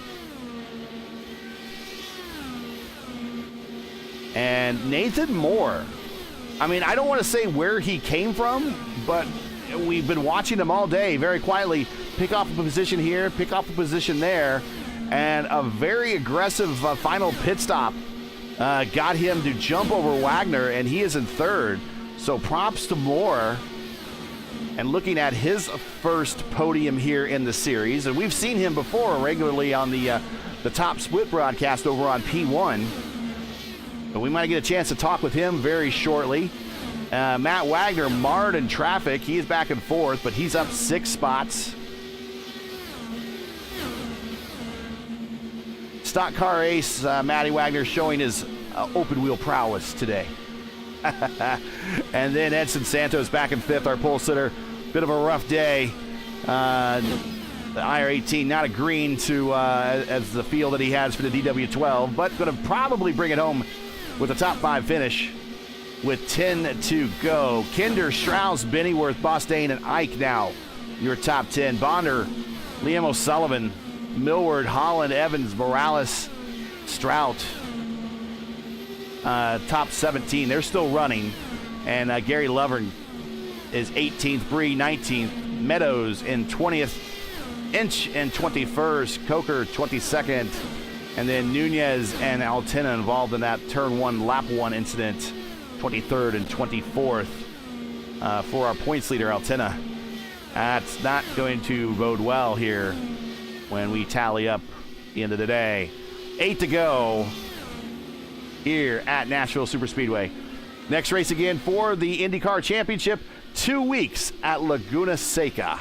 And Nathan Moore. I mean, I don't want to say where he came from, but we've been watching him all day very quietly pick off a position here, pick off a position there, and a very aggressive final pit stop got him to jump over Wagner, and he is in third. So props to Moore. And looking at his first podium here in the series, and we've seen him before regularly on the top split broadcast over on P1. But we might get a chance to talk with him very shortly. Matt Wagner marred in traffic. He is back and forth, but he's up 6 spots. Stock car ace Matty Wagner showing his open wheel prowess today. And then Edson Santos back in 5th, our pole sitter. Bit of a rough day. The IR18 not agreeing to as the field that he has for the DW12, but going to probably bring it home with a top 5 finish with 10 to go. Kinder, Strauss, Bennyworth, Bostaine, and Ike now your top 10. Bonder, Liam O'Sullivan, Millward, Holland, Evans, Morales, Strout. Top 17, they're still running. And Gary Lovern is 18th, Bree 19th, Meadows in 20th, Inch in 21st, Coker 22nd, and then Nunez and Altena involved in that turn 1, lap 1 incident, 23rd and 24th for our points leader, Altena. That's not going to bode well here when we tally up the end of the day. 8 to go here at Nashville Superspeedway. Next race again for the IndyCar Championship, 2 weeks at Laguna Seca.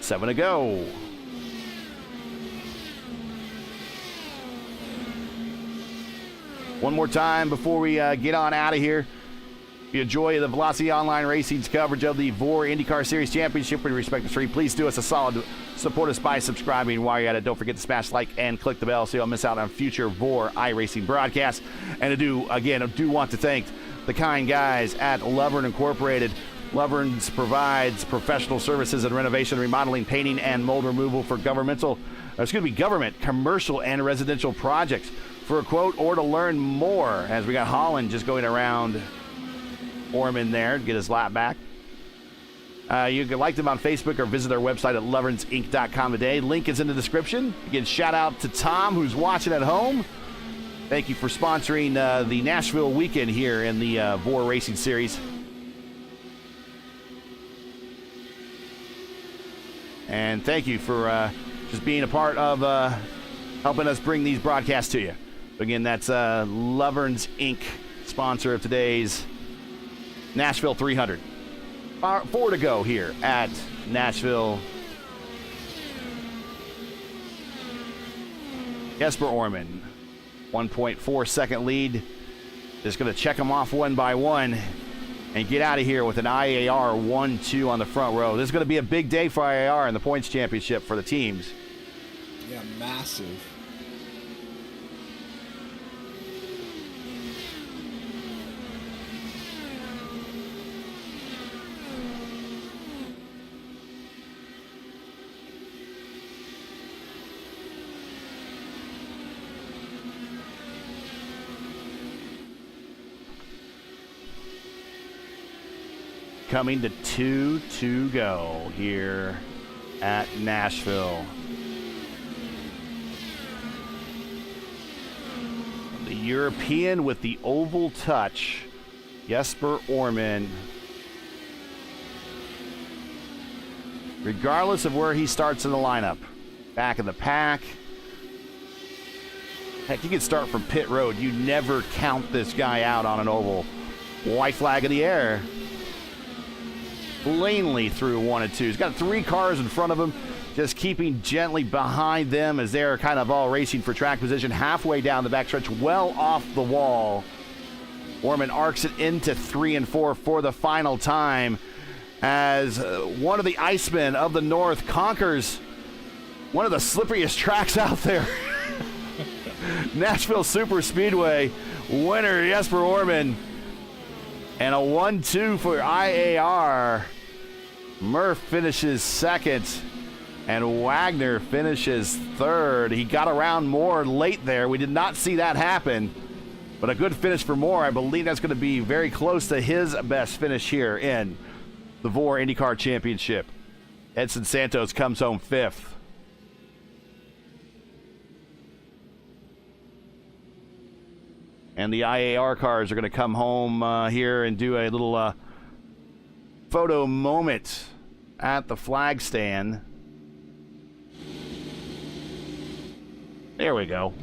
7 to go. One more time before we get on out of here. If you enjoy the Velocity Online Racing's coverage of the VOR IndyCar Series Championship with respect to stream, please do us a solid. Support us by subscribing. While you're at it, don't forget to smash like and click the bell so you don't miss out on future VOR iRacing broadcasts. And I do want to thank the kind guys at Lovern Incorporated. Lovern provides professional services in renovation, remodeling, painting, and mold removal for government, commercial, and residential projects. For a quote or to learn more, as we got Holland just going around Orman there to get his lap back. You can like them on Facebook or visit our website at lovernsinc.com today. Link is in the description. Again, shout out to Tom, who's watching at home. Thank you for sponsoring the Nashville weekend here in the VOR Racing Series. And thank you for just being a part of helping us bring these broadcasts to you. Again, that's Lovern's Inc., sponsor of today's Nashville 300. 4 to go here at Nashville. Jesper Orman, 1.4 second lead. Just going to check them off one by one and get out of here with an IAR 1-2 on the front row. This is going to be a big day for IAR in the points championship for the teams. Yeah, massive. Coming to 2 to go here at Nashville. The European with the oval touch, Jesper Orman. Regardless of where he starts in the lineup, back in the pack, Heck, you can start from pit road. You never count this guy out on an oval. White flag in the air. Plainly through 1 and 2. He's got 3 cars in front of him, just keeping gently behind them as they're kind of all racing for track position. Halfway down the backstretch, well off the wall. Orman arcs it into 3 and 4 for the final time as one of the Icemen of the North conquers one of the slipperiest tracks out there. Nashville Superspeedway winner Jesper Orman, and a 1-2 for IAR. Murph finishes second, and Wagner finishes third. He got around Moore late there. We did not see that happen, but a good finish for Moore. I believe that's going to be very close to his best finish here in the VOR IndyCar Championship. Edson Santos comes home 5th. And the IAR cars are going to come home here and do a little photo moment at the flag stand. There we go.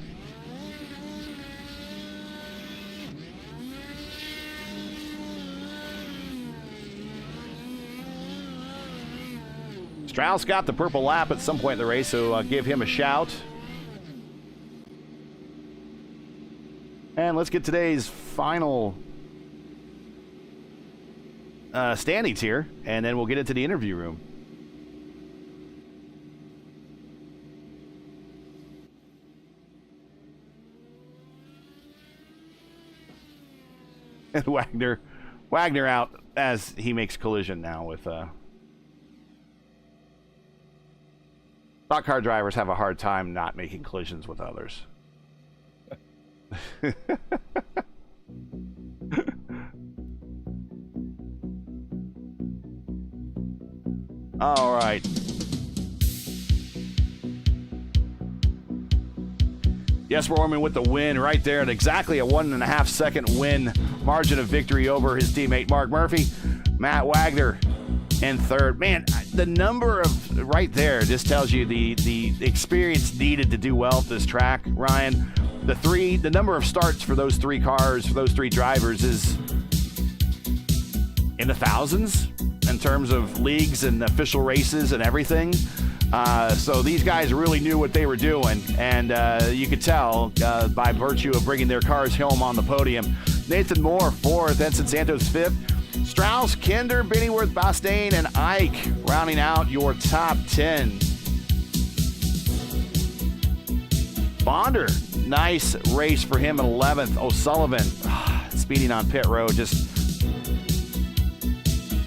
Strauss got the purple lap at some point in the race, so give him a shout. And let's get today's final standings here, and then we'll get into the interview room. And Wagner out as he makes collision now with... Stock car drivers have a hard time not making collisions with others. All right. Jesper Orman with the win right there, and exactly a 1.5 second win margin of victory over his teammate Mark Murphy. Matt Wagner in third. Man, the number of right there just tells you the experience needed to do well at this track, Ryan. The number of starts for those 3 cars, for those 3 drivers, is in the thousands in terms of leagues and official races and everything. So these guys really knew what they were doing, and you could tell by virtue of bringing their cars home on the podium. Nathan Moore 4th, Edson Santos 5th. Strauss, Kinder, Bennyworth, Bastain, and Ike rounding out your top 10. Bonder, nice race for him at 11th. O'Sullivan, speeding on pit road.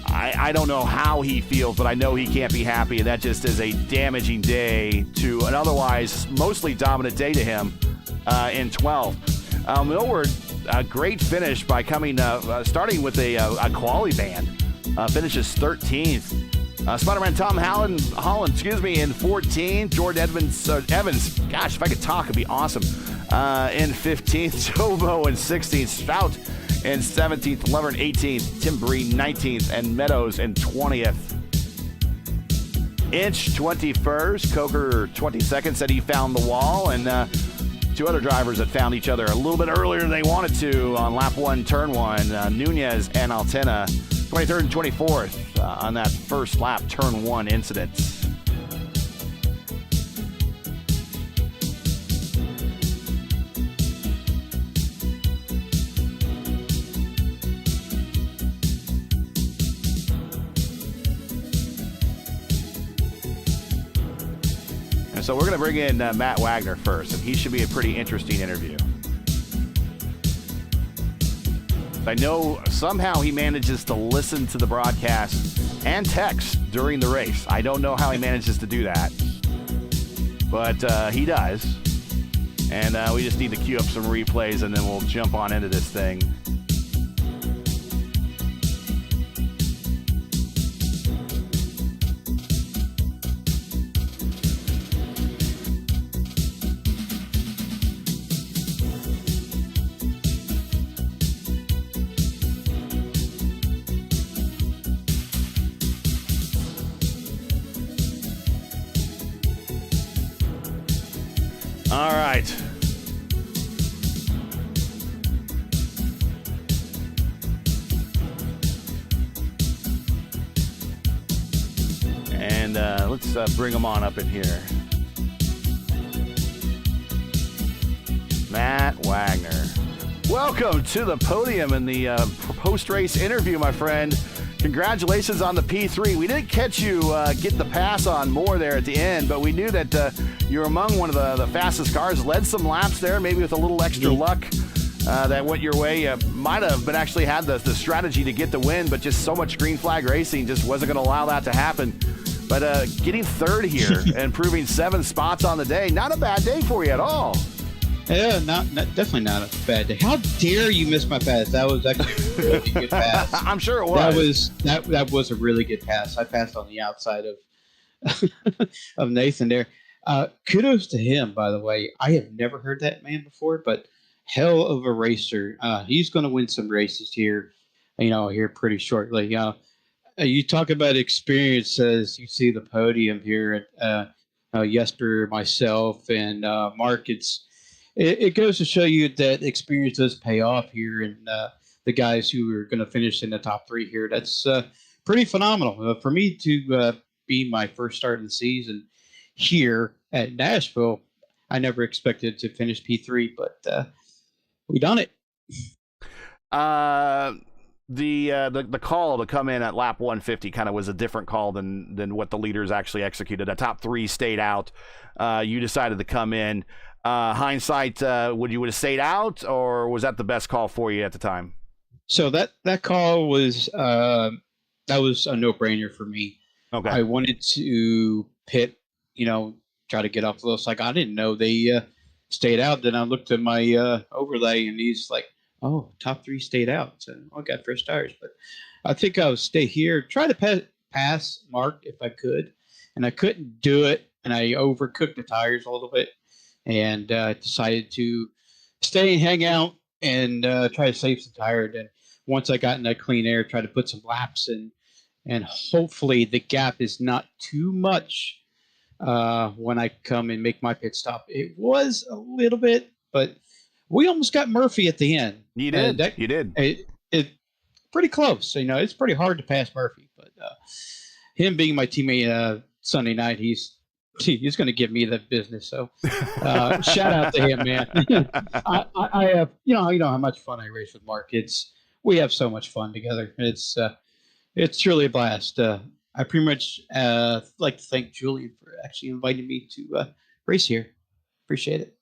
I don't know how he feels, but I know he can't be happy, and that just is a damaging day to an otherwise mostly dominant day to him in 12th. Millward, a great finish by starting with a quali band. Finishes 13th. Spider-Man Tom Holland, in 14th. Jordan Evans, gosh, if I could talk, it'd be awesome. In 15th. Tobo in 16th. Strout in 17th. Lovern 18th. Tim Breen 19th. And Meadows in 20th. Inch 21st. Coker 22nd said he found the wall. And 2 other drivers that found each other a little bit earlier than they wanted to on lap 1, turn 1. Nunez and Altena, 23rd and 24th on that first lap, turn 1 incident. And so we're going to bring in Matt Wagner first, and he should be a pretty interesting interview. I know somehow he manages to listen to the broadcast and text during the race. I don't know how he manages to do that, but he does. And we just need to queue up some replays, and then we'll jump on into this thing. All right. And let's bring him on up in here. Matt Wagner. Welcome to the podium in the post-race interview, my friend. Congratulations on the P3. We didn't catch you get the pass on Moore there at the end, but we knew that you were among one of the fastest cars, led some laps there, maybe with a little extra luck that went your way. Might have been actually had the strategy to get the win, but just so much green flag racing just wasn't going to allow that to happen. But getting third here and proving 7 spots on the day, not a bad day for you at all. Yeah, definitely not a bad day. How dare you miss my pass? That was actually a really good pass. I'm sure it was. That was a really good pass. I passed on the outside of of Nathan there. Kudos to him, by the way. I have never heard that man before, but hell of a racer. He's going to win some races here, here pretty shortly. You talk about experience as you see the podium here at Jesper, myself, and Mark. It goes to show you that experience does pay off here, and the guys who are going to finish in the top 3 here. That's pretty phenomenal. For me to be my first start of the season here at Nashville, I never expected to finish P3, but we done it. The call to come in at lap 150 kind of was a different call than what the leaders actually executed. The top 3 stayed out. You decided to come in. Hindsight, would you have stayed out, or was that the best call for you at the time? So that call was that was a no-brainer for me. Okay. I wanted to pit, try to get off the low side. I didn't know they stayed out. Then I looked at my overlay, and he's like, "Oh, top 3 stayed out." So I got fresh tires, but I think I would stay here, try to pass Mark if I could, and I couldn't do it, and I overcooked the tires a little bit. And decided to stay and hang out and try to save some tire. And once I got in that clean air, try to put some laps in, and hopefully the gap is not too much when I come and make my pit stop. It was a little bit, but we almost got Murphy at the end. You did. You did. It pretty close. It's pretty hard to pass Murphy, but him being my teammate Sunday night, he's going to give me that business. So shout out to him, man. I have, how much fun I race with Mark. We have so much fun together. It's truly a blast. I pretty much like to thank Julian for actually inviting me to race here. Appreciate it.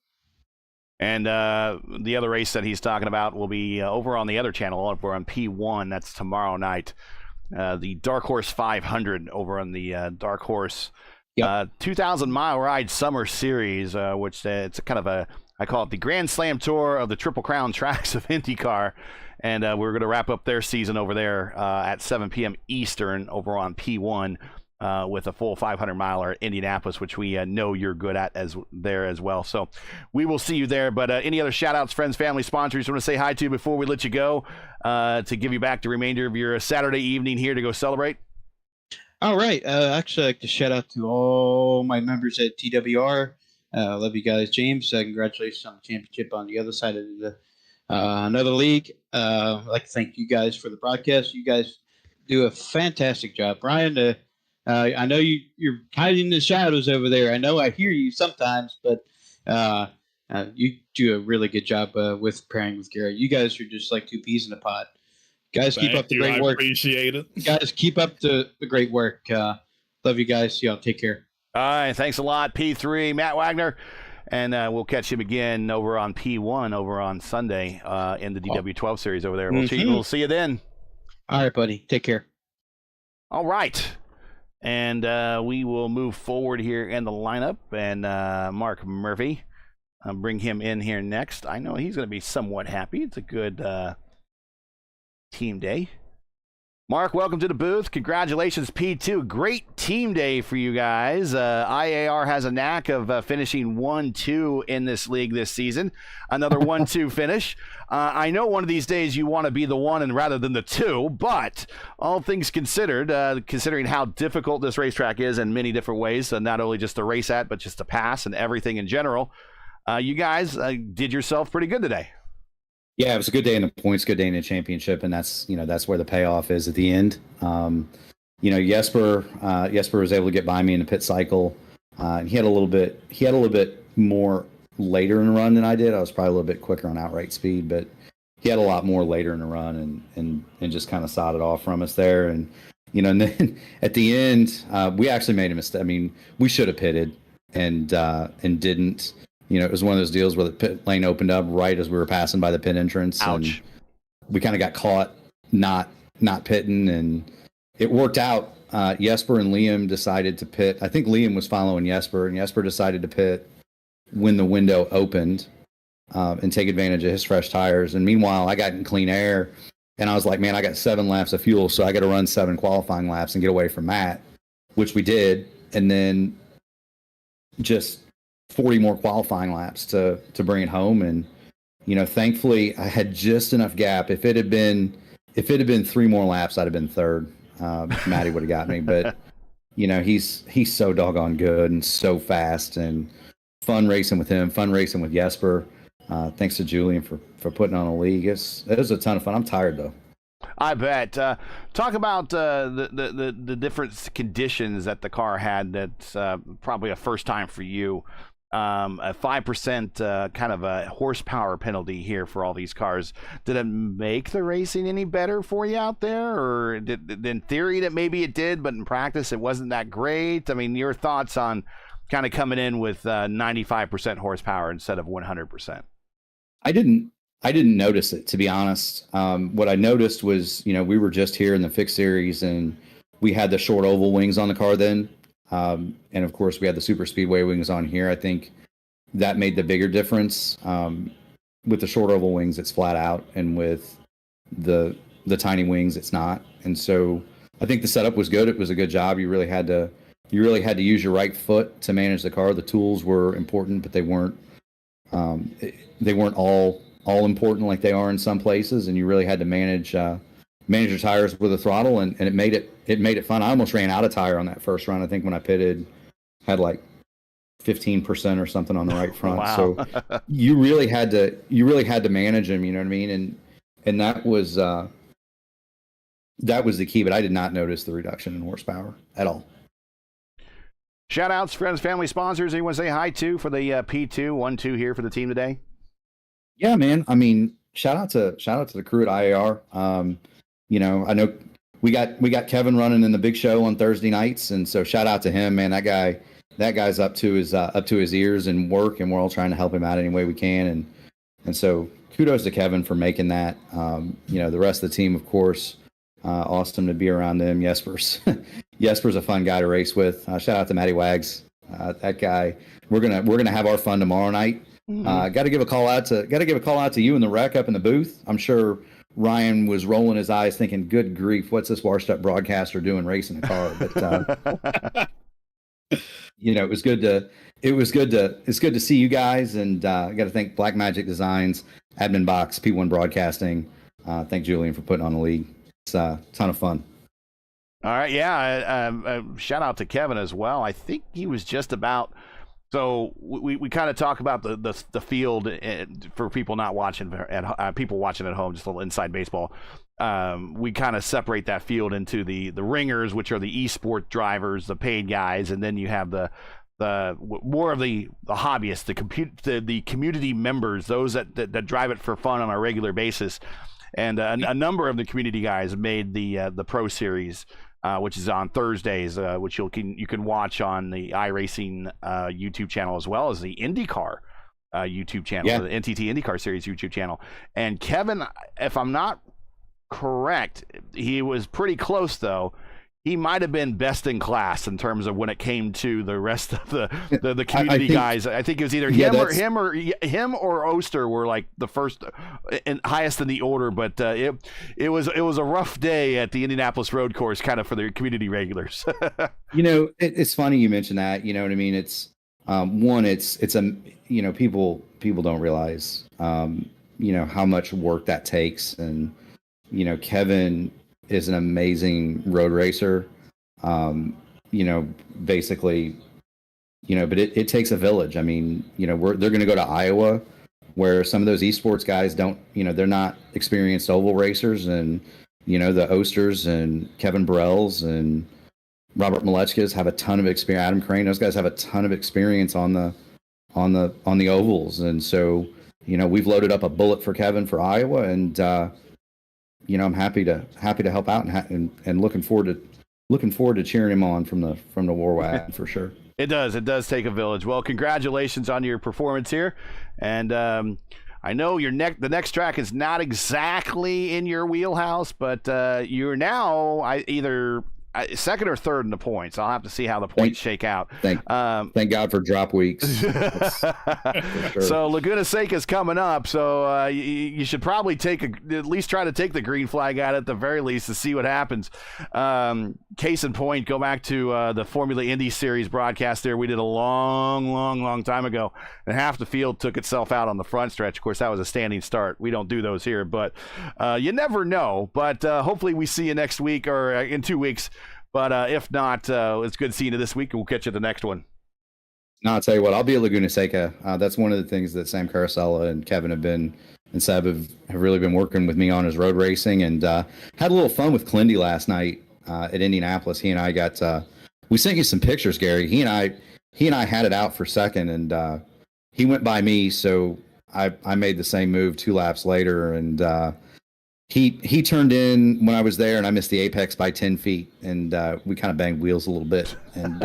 And the other race that he's talking about will be over on the other channel, over on P1. That's tomorrow night. The Dark Horse 500 over on the Dark Horse 2,000-mile ride summer series, which it's kind of I call it the Grand Slam Tour of the Triple Crown tracks of IndyCar. And we're going to wrap up their season over there at 7 p.m. Eastern over on P1 with a full 500-miler at Indianapolis, which we know you're good at there as well. So we will see you there. But any other shout-outs, friends, family, sponsors you want to say hi to before we let you go to give you back the remainder of your Saturday evening here to go celebrate? All right. Actually, I'd like to shout out to all my members at TWR. Love you guys. James, congratulations on the championship on the other side of the another league. I'd like to thank you guys for the broadcast. You guys do a fantastic job. Brian, I know you're hiding in the shadows over there. I know I hear you sometimes, but you do a really good job with pairing with Garrett. You guys are just like 2 peas in a pod. Guys, keep up the great work. Appreciate it. Guys, keep up the great work. Love you guys. Y'all take care. All right. Thanks a lot, P3, Matt Wagner. And we'll catch him again over on P1 over on Sunday in the DW12 series over there. We'll see you then. All right, buddy. Take care. All right. And we will move forward here in the lineup. And Mark Murphy, bring him in here next. I know he's going to be somewhat happy. It's a good team day. Mark, welcome to the booth. Congratulations, P2. Great team day for you guys. IAR has a knack of finishing 1-2 in this league this season. Another 1-2 finish. I know one of these days you want to be the 1 and rather than the 2, but all things considered, considering how difficult this racetrack is in many different ways, not only just to race at, but just to pass and everything in general, you guys did yourself pretty good today. Yeah, it was a good day in the points, good day in the championship, and that's where the payoff is at the end. Jesper was able to get by me in the pit cycle. And he had a little bit more later in the run than I did. I was probably a little bit quicker on outright speed, but he had a lot more later in the run and just kind of sawed it off from us there. And, and then at the end, we actually made a mistake. I mean, we should have pitted and didn't. It was one of those deals where the pit lane opened up right as we were passing by the pit entrance. Ouch. And we kind of got caught not pitting, and it worked out. Jesper and Liam decided to pit. I think Liam was following Jesper, and Jesper decided to pit when the window opened and take advantage of his fresh tires. And meanwhile, I got in clean air, and I was like, man, I got 7 laps of fuel, so I got to run 7 qualifying laps and get away from Matt, which we did. And then just 40 more qualifying laps to bring it home. And, thankfully I had just enough gap. If it had been 3 more laps, I'd have been third. Matty would have got me, but he's so doggone good and so fast, and fun racing with him, fun racing with Jesper. Thanks to Julian for putting on a league. It was a ton of fun. I'm tired though. I bet. Talk about the different conditions that the car had. That's probably a first time for you. A 5% kind of a horsepower penalty here for all these cars. Did it make the racing any better for you out there, or in theory that maybe it did, but in practice it wasn't that great? I mean, your thoughts on kind of coming in with 95% horsepower instead of 100%? I didn't notice it, to be honest. What I noticed was, we were just here in the fixed series, and we had the short oval wings on the car then. And of course we had the super speedway wings on here. I think that made the bigger difference. With the short oval wings, it's flat out, and with the tiny wings, it's not. And so I think the setup was good. It was a good job. You really had to use your right foot to manage the car. The tools were important, but they weren't all important like they are in some places. And you really had to manage your tires with a throttle, and it made it fun. I almost ran out of tire on that first run. I think when I pitted, had like 15% or something on the right front. Wow. So you really had to manage them. You know what I mean? And that was the key. But I did not notice the reduction in horsepower at all. Shout outs, friends, family, sponsors. Anyone say hi to for the P2 1-2 here for the team today? Yeah, man. I mean, shout out to the crew at IAR. I know we got Kevin running in the big show on Thursday nights, and so shout out to him, man. That guy's up to his ears in work, and we're all trying to help him out any way we can. And so kudos to Kevin for making that. The rest of the team, of course, awesome to be around them. Jesper's a fun guy to race with. Shout out to Matty Wags. That guy. We're gonna have our fun tomorrow night. Mm-hmm. Got to give a call out to you in the rec up in the booth. I'm sure Ryan was rolling his eyes thinking, good grief, what's this washed up broadcaster doing racing a car? But it's good to see you guys, and I got to thank Black Magic Designs, Admin Box, P1 Broadcasting. Thank Julian for putting on the league. It's a ton of fun. All right, yeah. Shout out to Kevin as well. I think he was just about. So we kind of talk about the field for people not watching people watching at home, just a little inside baseball. We kind of separate that field into the ringers, which are the eSport drivers, the paid guys, and then you have the more of the hobbyists, the community members, those that drive it for fun on a regular basis. And a number of the community guys made the Pro Series, which is on Thursdays, which you can watch on the iRacing YouTube channel, as well as the IndyCar YouTube channel, the NTT IndyCar Series YouTube channel. And Kevin, if I'm not correct, he was pretty close though. He might have been best in class in terms of when it came to the rest of the community guys. I think it was either him or Oster were like the first and highest in the order. But it was a rough day at the Indianapolis Road Course, kind of for the community regulars. It's funny you mentioned that. You know what I mean? It's people don't realize how much work that takes, and Kevin is an amazing road racer. Basically, but it takes a village. I mean, they're going to go to Iowa, where some of those esports guys don't, they're not experienced oval racers, and the Osters and Kevin Burrells and Robert Malechkas have a ton of experience. Adam Crane, those guys have a ton of experience on the ovals, and so we've loaded up a bullet for Kevin for Iowa, and I'm happy to help out and looking forward to cheering him on from the war wagon for sure. It does take a village. Well, congratulations on your performance here, and I know the next track is not exactly in your wheelhouse, but you're now either second or third in the points. I'll have to see how the points shake out. Thank God for drop weeks. For sure. So Laguna Seca is coming up, so you should probably at least try to take the green flag at the very least to see what happens. Case in point, go back to the Formula Indy Series broadcast there. We did a long time ago, and half the field took itself out on the front stretch. Of course, that was a standing start. We don't do those here, but you never know. But hopefully we see you next week or in 2 weeks. But if not, it's good seeing you this week, and we'll catch you at the next one. No, I'll tell you what, I'll be at Laguna Seca. That's one of the things that Sam Carosella and Kevin and Seb have really been working with me on is road racing, and had a little fun with Clindy last night at Indianapolis. He and I we sent you some pictures, Gary. He and I had it out for second, and he went by me, so I made the same move 2 laps later, and he turned in when I was there, and I missed the apex by 10 feet, and we kind of banged wheels a little bit, and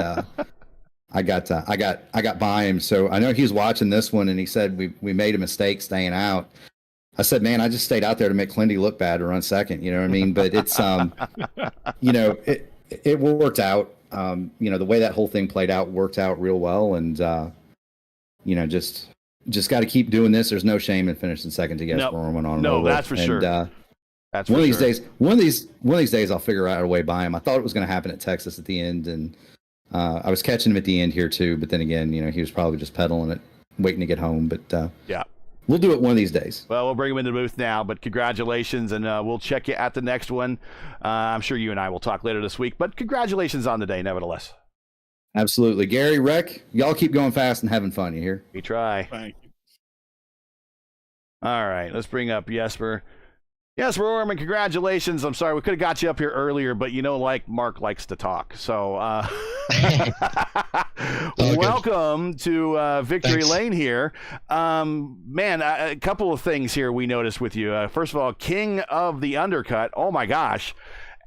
I got by him. So I know he was watching this one, and he said we made a mistake staying out. I said, man, I just stayed out there to make Clindy look bad to run second. You know what I mean? But it's it worked out. The way that whole thing played out worked out real well, and just got to keep doing this. There's no shame in finishing second to get Roman on. No, that's for sure. That's one of these days. One of these days, I'll figure out a way by him. I thought it was going to happen at Texas at the end, and I was catching him at the end here too. But then again, he was probably just pedaling it, waiting to get home. But yeah, we'll do it one of these days. Well, we'll bring him into the booth now. But congratulations, and we'll check you at the next one. I'm sure you and I will talk later this week. But congratulations on the day, nevertheless. Absolutely, Gary, Rec, y'all keep going fast and having fun. You hear? We try. Thank you. All right, let's bring up Jesper. Jesper Orman, congratulations. I'm sorry, we could have got you up here earlier, but like Mark likes to talk. So welcome to Victory Thanks. Lane here. Man, a couple of things here we noticed with you. First of all, king of the undercut. Oh, my gosh.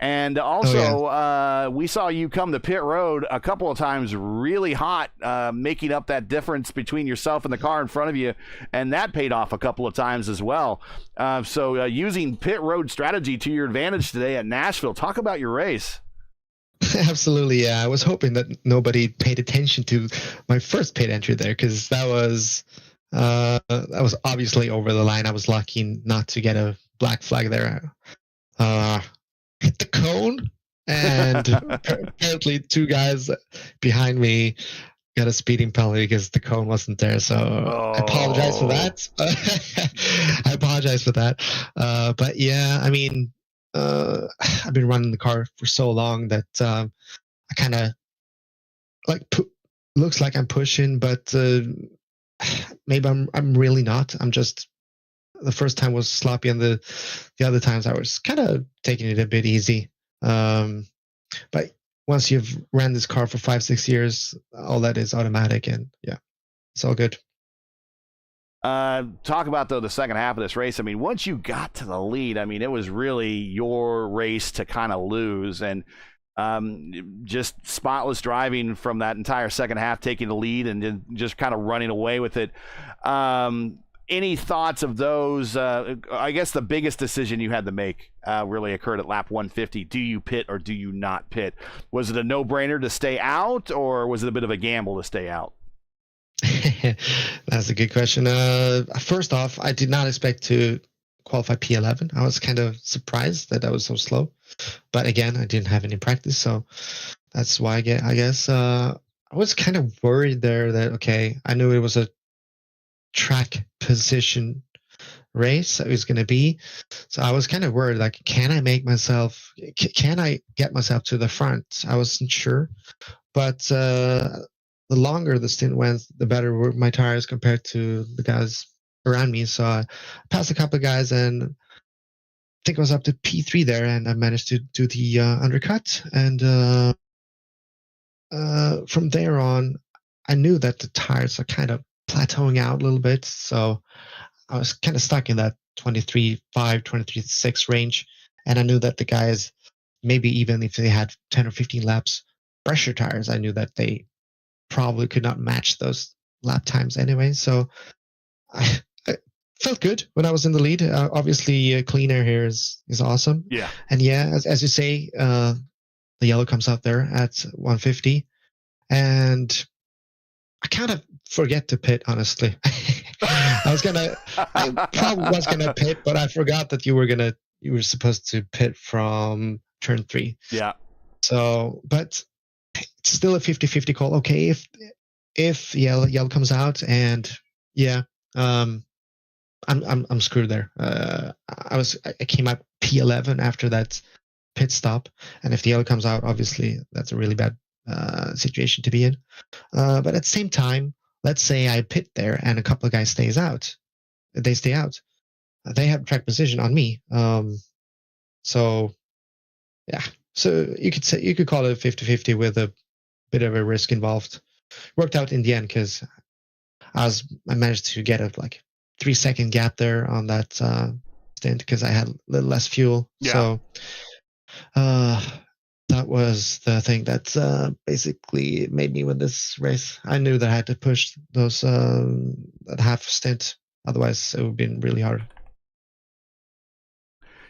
And also, we saw you come to pit road a couple of times really hot, making up that difference between yourself and the car in front of you, and that paid off a couple of times as well. So using pit road strategy to your advantage today at Nashville. Talk about your race. Absolutely, yeah. I was hoping that nobody paid attention to my first pit entry there, because that was obviously over the line. I was lucky not to get a black flag there. Hit the cone, and apparently 2 guys behind me got a speeding penalty because the cone wasn't there. So I apologize for that. But yeah, I mean, I've been running the car for so long that I kind of looks like I'm pushing, but maybe I'm really not. I'm just. The first time was sloppy, and the other times I was kind of taking it a bit easy. But once you've ran this car for 5-6 years, all that is automatic, and yeah, it's all good. Talk about the second half of this race. I mean, once you got to the lead, I mean, it was really your race to kind of lose, and just spotless driving from that entire second half, taking the lead and then just kind of running away with it. Any thoughts of those? I guess the biggest decision you had to make really occurred at lap 150. Do you pit or do you not pit? Was it a no-brainer to stay out, or was it a bit of a gamble to stay out? That's a good question. First off, I did not expect to qualify P11. I was kind of surprised that I was so slow. But again, I didn't have any practice, so that's why I guess I was kind of worried there that, okay, I knew it was a track position race it was going to be, so I was kind of worried, like, can I get myself to the front? I wasn't sure, but the longer the stint went, the better were my tires compared to the guys around me. So I passed a couple of guys, and think I was up to P3 there, and I managed to do the undercut. And from there on, I knew that the tires are kind of plateauing out a little bit. So I was kind of stuck in that 23.5, 23.6 range. And I knew that the guys, maybe even if they had 10 or 15 laps pressure tires, I knew that they probably could not match those lap times anyway. So I felt good when I was in the lead. Obviously, clean air here is awesome. Yeah. And yeah, as you say, the yellow comes out there at 150. And I kind of forget to pit, honestly. I probably was gonna pit, but I forgot that you were supposed to pit from turn 3. Yeah. So, but it's still a 50-50 call. Okay, if yellow comes out, and yeah, I'm screwed there. I came out P11 after that pit stop, and if the yellow comes out, obviously that's a really bad situation to be in. But at the same time, let's say I pit there and a couple of guys stay out. They have track position on me. So yeah. So you could call it 50-50 with a bit of a risk involved. Worked out in the end because I managed to get a 3-second gap there on that stint because I had a little less fuel. Yeah. So that was the thing that basically made me win this race. I knew that I had to push those that half stint, otherwise it would have been really hard.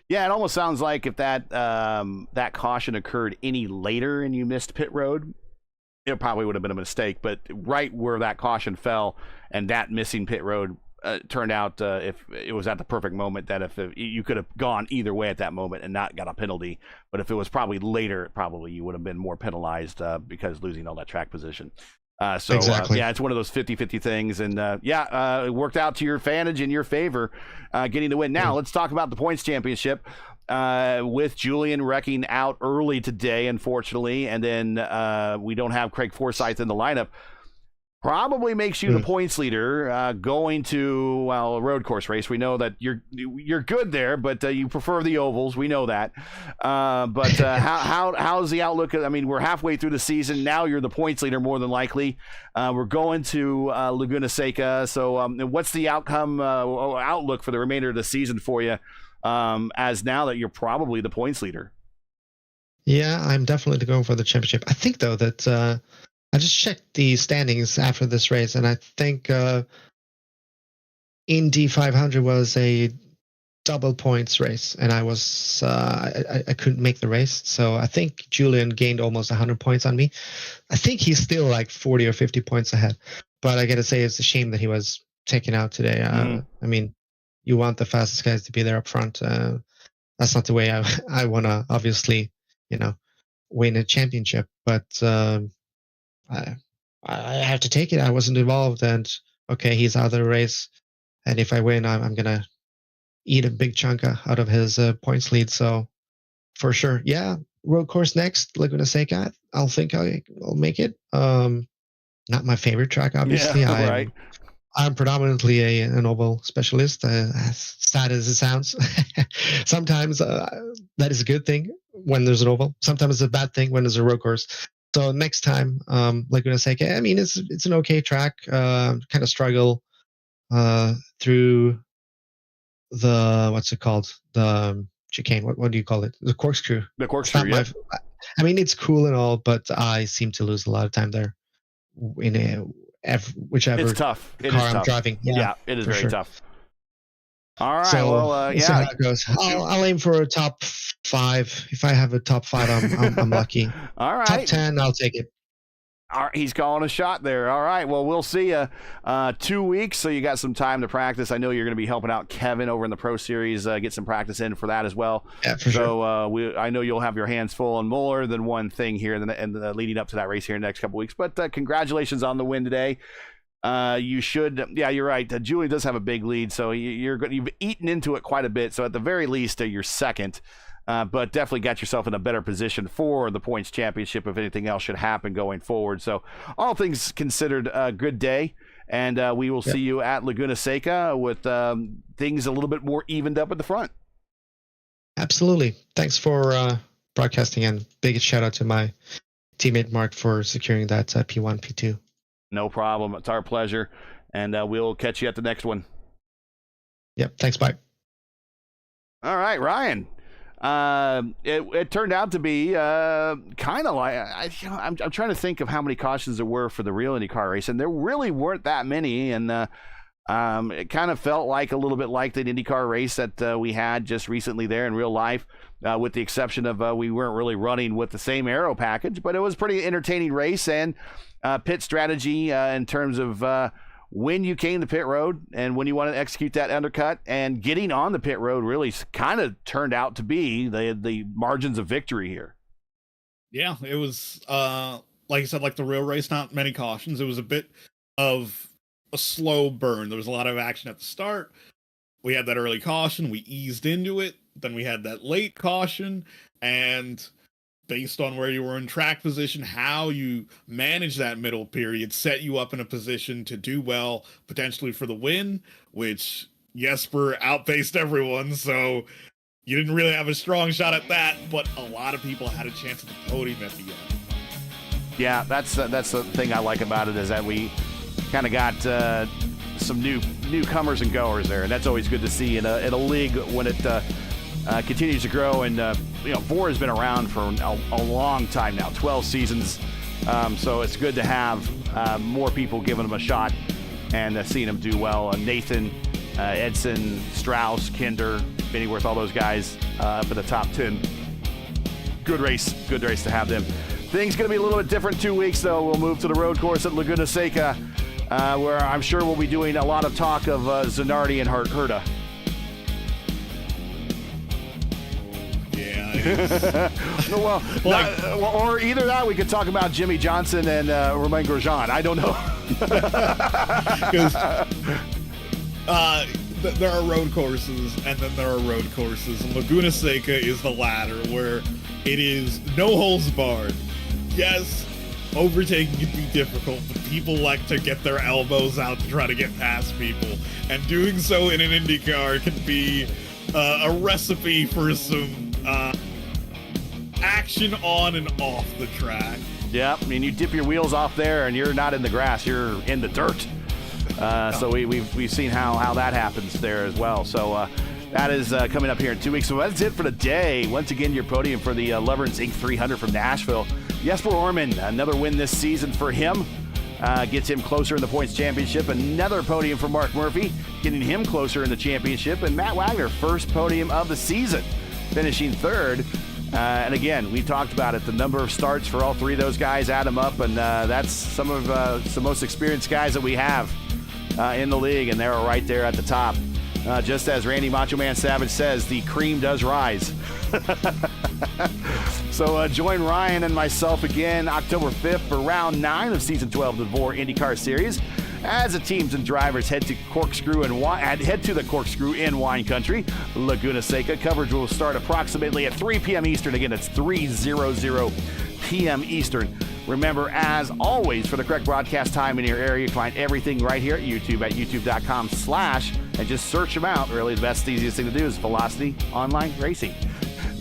Yeah, it almost sounds like if that that caution occurred any later and you missed pit road, it probably would have been a mistake. But right where that caution fell and that missing pit road turned out, if it was at the perfect moment, that if you could have gone either way at that moment and not got a penalty. But if it was probably later, probably you would have been more penalized because losing all that track position. Exactly. Yeah, it's one of those 50-50 things. And it worked out to your advantage in your favor, getting the win. Now, let's talk about the points championship with Julian wrecking out early today, unfortunately. And then we don't have Craig Forsyth in the lineup. Probably makes you the points leader going to a road course race. We know that you're good there, but you prefer the ovals. We know that. But how's the outlook? I mean, we're halfway through the season now. You're the points leader more than likely. We're going to Laguna Seca. So what's the outlook for the remainder of the season for you? As now that you're probably the points leader. Yeah, I'm definitely going for the championship. I think though that. I just checked the standings after this race, and I think Indy 500 was a double points race, and I was I couldn't make the race, so I think Julian gained almost 100 points on me. I think he's still like 40 or 50 points ahead, but I gotta say it's a shame that he was taken out today. I mean, you want the fastest guys to be there up front. That's not the way I want to obviously, win a championship, but. I have to take it. I wasn't involved, and okay, he's out of the race. And if I win, I'm gonna eat a big chunk out of his points lead. So for sure, yeah, road course next, Laguna Seca. I'll make it. Not my favorite track, obviously. Yeah, right. I'm predominantly an oval specialist, as sad as it sounds. Sometimes that is a good thing when there's an oval. Sometimes it's a bad thing when there's a road course. So next time, Laguna Seca, I mean, it's an okay track. Kind of struggle through the, what's it called? The chicane. What do you call it? The corkscrew. The corkscrew, yeah. I mean, it's cool and all, but I seem to lose a lot of time there in whichever it's tough. car I'm driving. Yeah, it is very tough. All right. So, well, we'll see how it goes. I'll aim for a top 5. If I have a top 5, I'm lucky. All right. Top 10, I'll take it. All right, he's calling a shot there. All right. Well, we'll see you 2 weeks, so you got some time to practice. I know you're going to be helping out Kevin over in the Pro Series. Get some practice in for that as well. Yeah, for sure. So I know you'll have your hands full on more than one thing here and leading up to that race here in the next couple weeks. But congratulations on the win today. You should, yeah, you're right. Julian does have a big lead, so you've eaten into it quite a bit. So at the very least, you're second, but definitely got yourself in a better position for the points championship if anything else should happen going forward. So all things considered, a good day, and we will see you at Laguna Seca with things a little bit more evened up at the front. Absolutely. Thanks for broadcasting, and big shout out to my teammate Mark for securing that P1, P2. No problem. It's our pleasure. And we'll catch you at the next one. Yep. Thanks. Bye. All right, Ryan. It turned out to be kind of like I'm trying to think of how many cautions there were for the real IndyCar race, and there really weren't that many. And it kind of felt like a little bit like the IndyCar race that we had just recently there in real life, with the exception of we weren't really running with the same aero package, but it was a pretty entertaining race. And pit strategy in terms of when you came to pit road and when you want to execute that undercut, and getting on the pit road really kind of turned out to be the margins of victory here. Yeah, it was, like you said, like the real race, not many cautions. It was a bit of a slow burn. There was a lot of action at the start. We had that early caution. We eased into it. Then we had that late caution. And based on where you were in track position, how you manage that middle period set you up in a position to do well, potentially for the win, which Jesper outpaced everyone, so you didn't really have a strong shot at that, but a lot of people had a chance at the podium at the end. Yeah, that's the thing I like about it, is that we kind of got some newcomers and goers there, and that's always good to see in a league when it continues to grow. And VOR has been around for a long time now, 12 seasons. So it's good to have more people giving them a shot and seeing them do well. Nathan, Edson, Strauss, Kinder, Bennyworth, all those guys up in the top 10. Good race to have them. Things going to be a little bit different 2 weeks, though. We'll move to the road course at Laguna Seca, where I'm sure we'll be doing a lot of talk of Zanardi and Herta. Well, or either that, we could talk about Jimmy Johnson and Romain Grosjean. I don't know. Because there are road courses, and then there are road courses, and Laguna Seca is the latter, where it is no holds barred. Yes, overtaking can be difficult, but people like to get their elbows out to try to get past people, and doing so in an IndyCar can be a recipe for some action on and off the track. Yeah, I mean, you dip your wheels off there and you're not in the grass, you're in the dirt. So we've seen how that happens there as well. So that is coming up here in 2 weeks. So that's it for the day. Once again, your podium for the Loverns Inc. 300 from Nashville. Jesper Orman, another win this season for him. Gets him closer in the points championship. Another podium for Mark Murphy, getting him closer in the championship. And Matt Wagner, first podium of the season, finishing third. And again, we talked about it, the number of starts for all three of those guys, add them up, and that's some of the most experienced guys that we have in the league, and they're right there at the top. Just as Randy Macho Man Savage says, the cream does rise. So join Ryan and myself again October 5th for round 9 of season 12 of the VOR IndyCar Series, as the teams and drivers head to the Corkscrew in wine country, Laguna Seca. Coverage will start approximately at 3 p.m. Eastern. Again, it's 3:00 p.m. Eastern. Remember, as always, for the correct broadcast time in your area, you can find everything right here at YouTube at youtube.com/ and just search them out. Really, the best, easiest thing to do is Velocity Online Racing.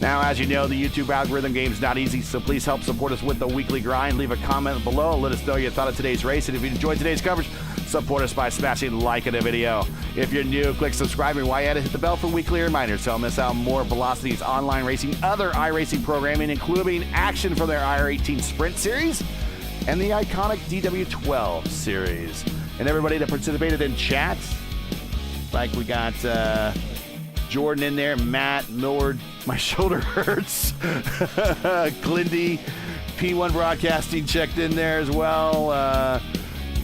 Now, as you know, the YouTube algorithm game is not easy, so please help support us with the weekly grind. Leave a comment below. Let us know your thought of today's race. And if you enjoyed today's coverage, support us by smashing like on the video. If you're new, click subscribe, and while you're at it, hit the bell for weekly reminders so don't miss out more Velocity's online racing, other iRacing programming, including action from their IR18 Sprint Series and the iconic DW12 Series. And everybody that participated in chat, like we got Jordan in there, Matt, Millward, my shoulder hurts, Glindy, P1 Broadcasting checked in there as well.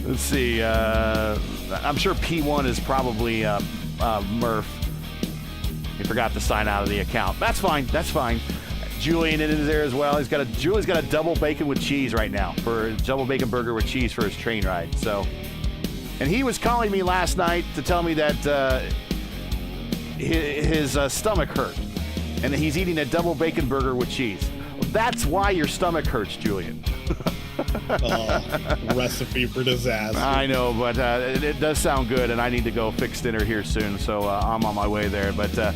Let's see, I'm sure P1 is probably Murph. He forgot to sign out of the account. That's fine. Julian is there as well. Julie's got a double bacon with cheese right now, for a double bacon burger with cheese for his train ride. So, and he was calling me last night to tell me that his stomach hurt, and that he's eating a double bacon burger with cheese. That's why your stomach hurts, Julian. Recipe for disaster. I know, but it does sound good, and I need to go fix dinner here soon, so I'm on my way there. But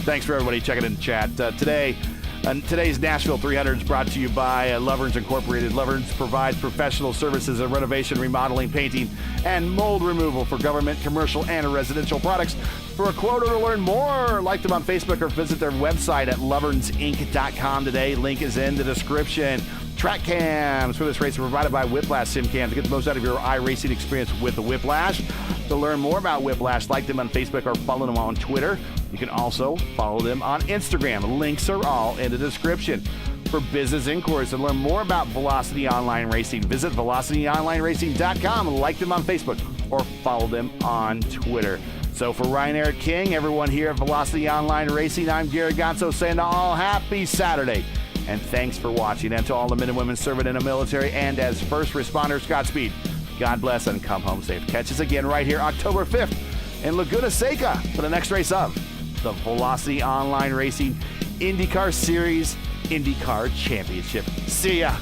Thanks for everybody checking in the chat. Today's Nashville 300 is brought to you by Loverns Incorporated. Loverns provides professional services in renovation, remodeling, painting, and mold removal for government, commercial, and residential products. For a quote or to learn more, like them on Facebook or visit their website at lovernsinc.com today. Link is in the description. Track cams for this race are provided by Whiplash Sim Cams to get the most out of your iRacing experience with the Whiplash. To learn more about Whiplash, like them on Facebook or follow them on Twitter. You can also follow them on Instagram. Links are all in the description. For business inquiries and learn more about Velocity Online Racing, visit velocityonlineracing.com, like them on Facebook or follow them on Twitter. So for Ryan Erik King, everyone here at Velocity Online Racing, I'm Gary Godsoe saying to all, happy Saturday. And thanks for watching. And to all the men and women serving in the military and as first responders, Godspeed. God bless and come home safe. Catch us again right here October 5th in Laguna, Seca for the next race of the Velocity Online Racing IndyCar Series IndyCar Championship. See ya.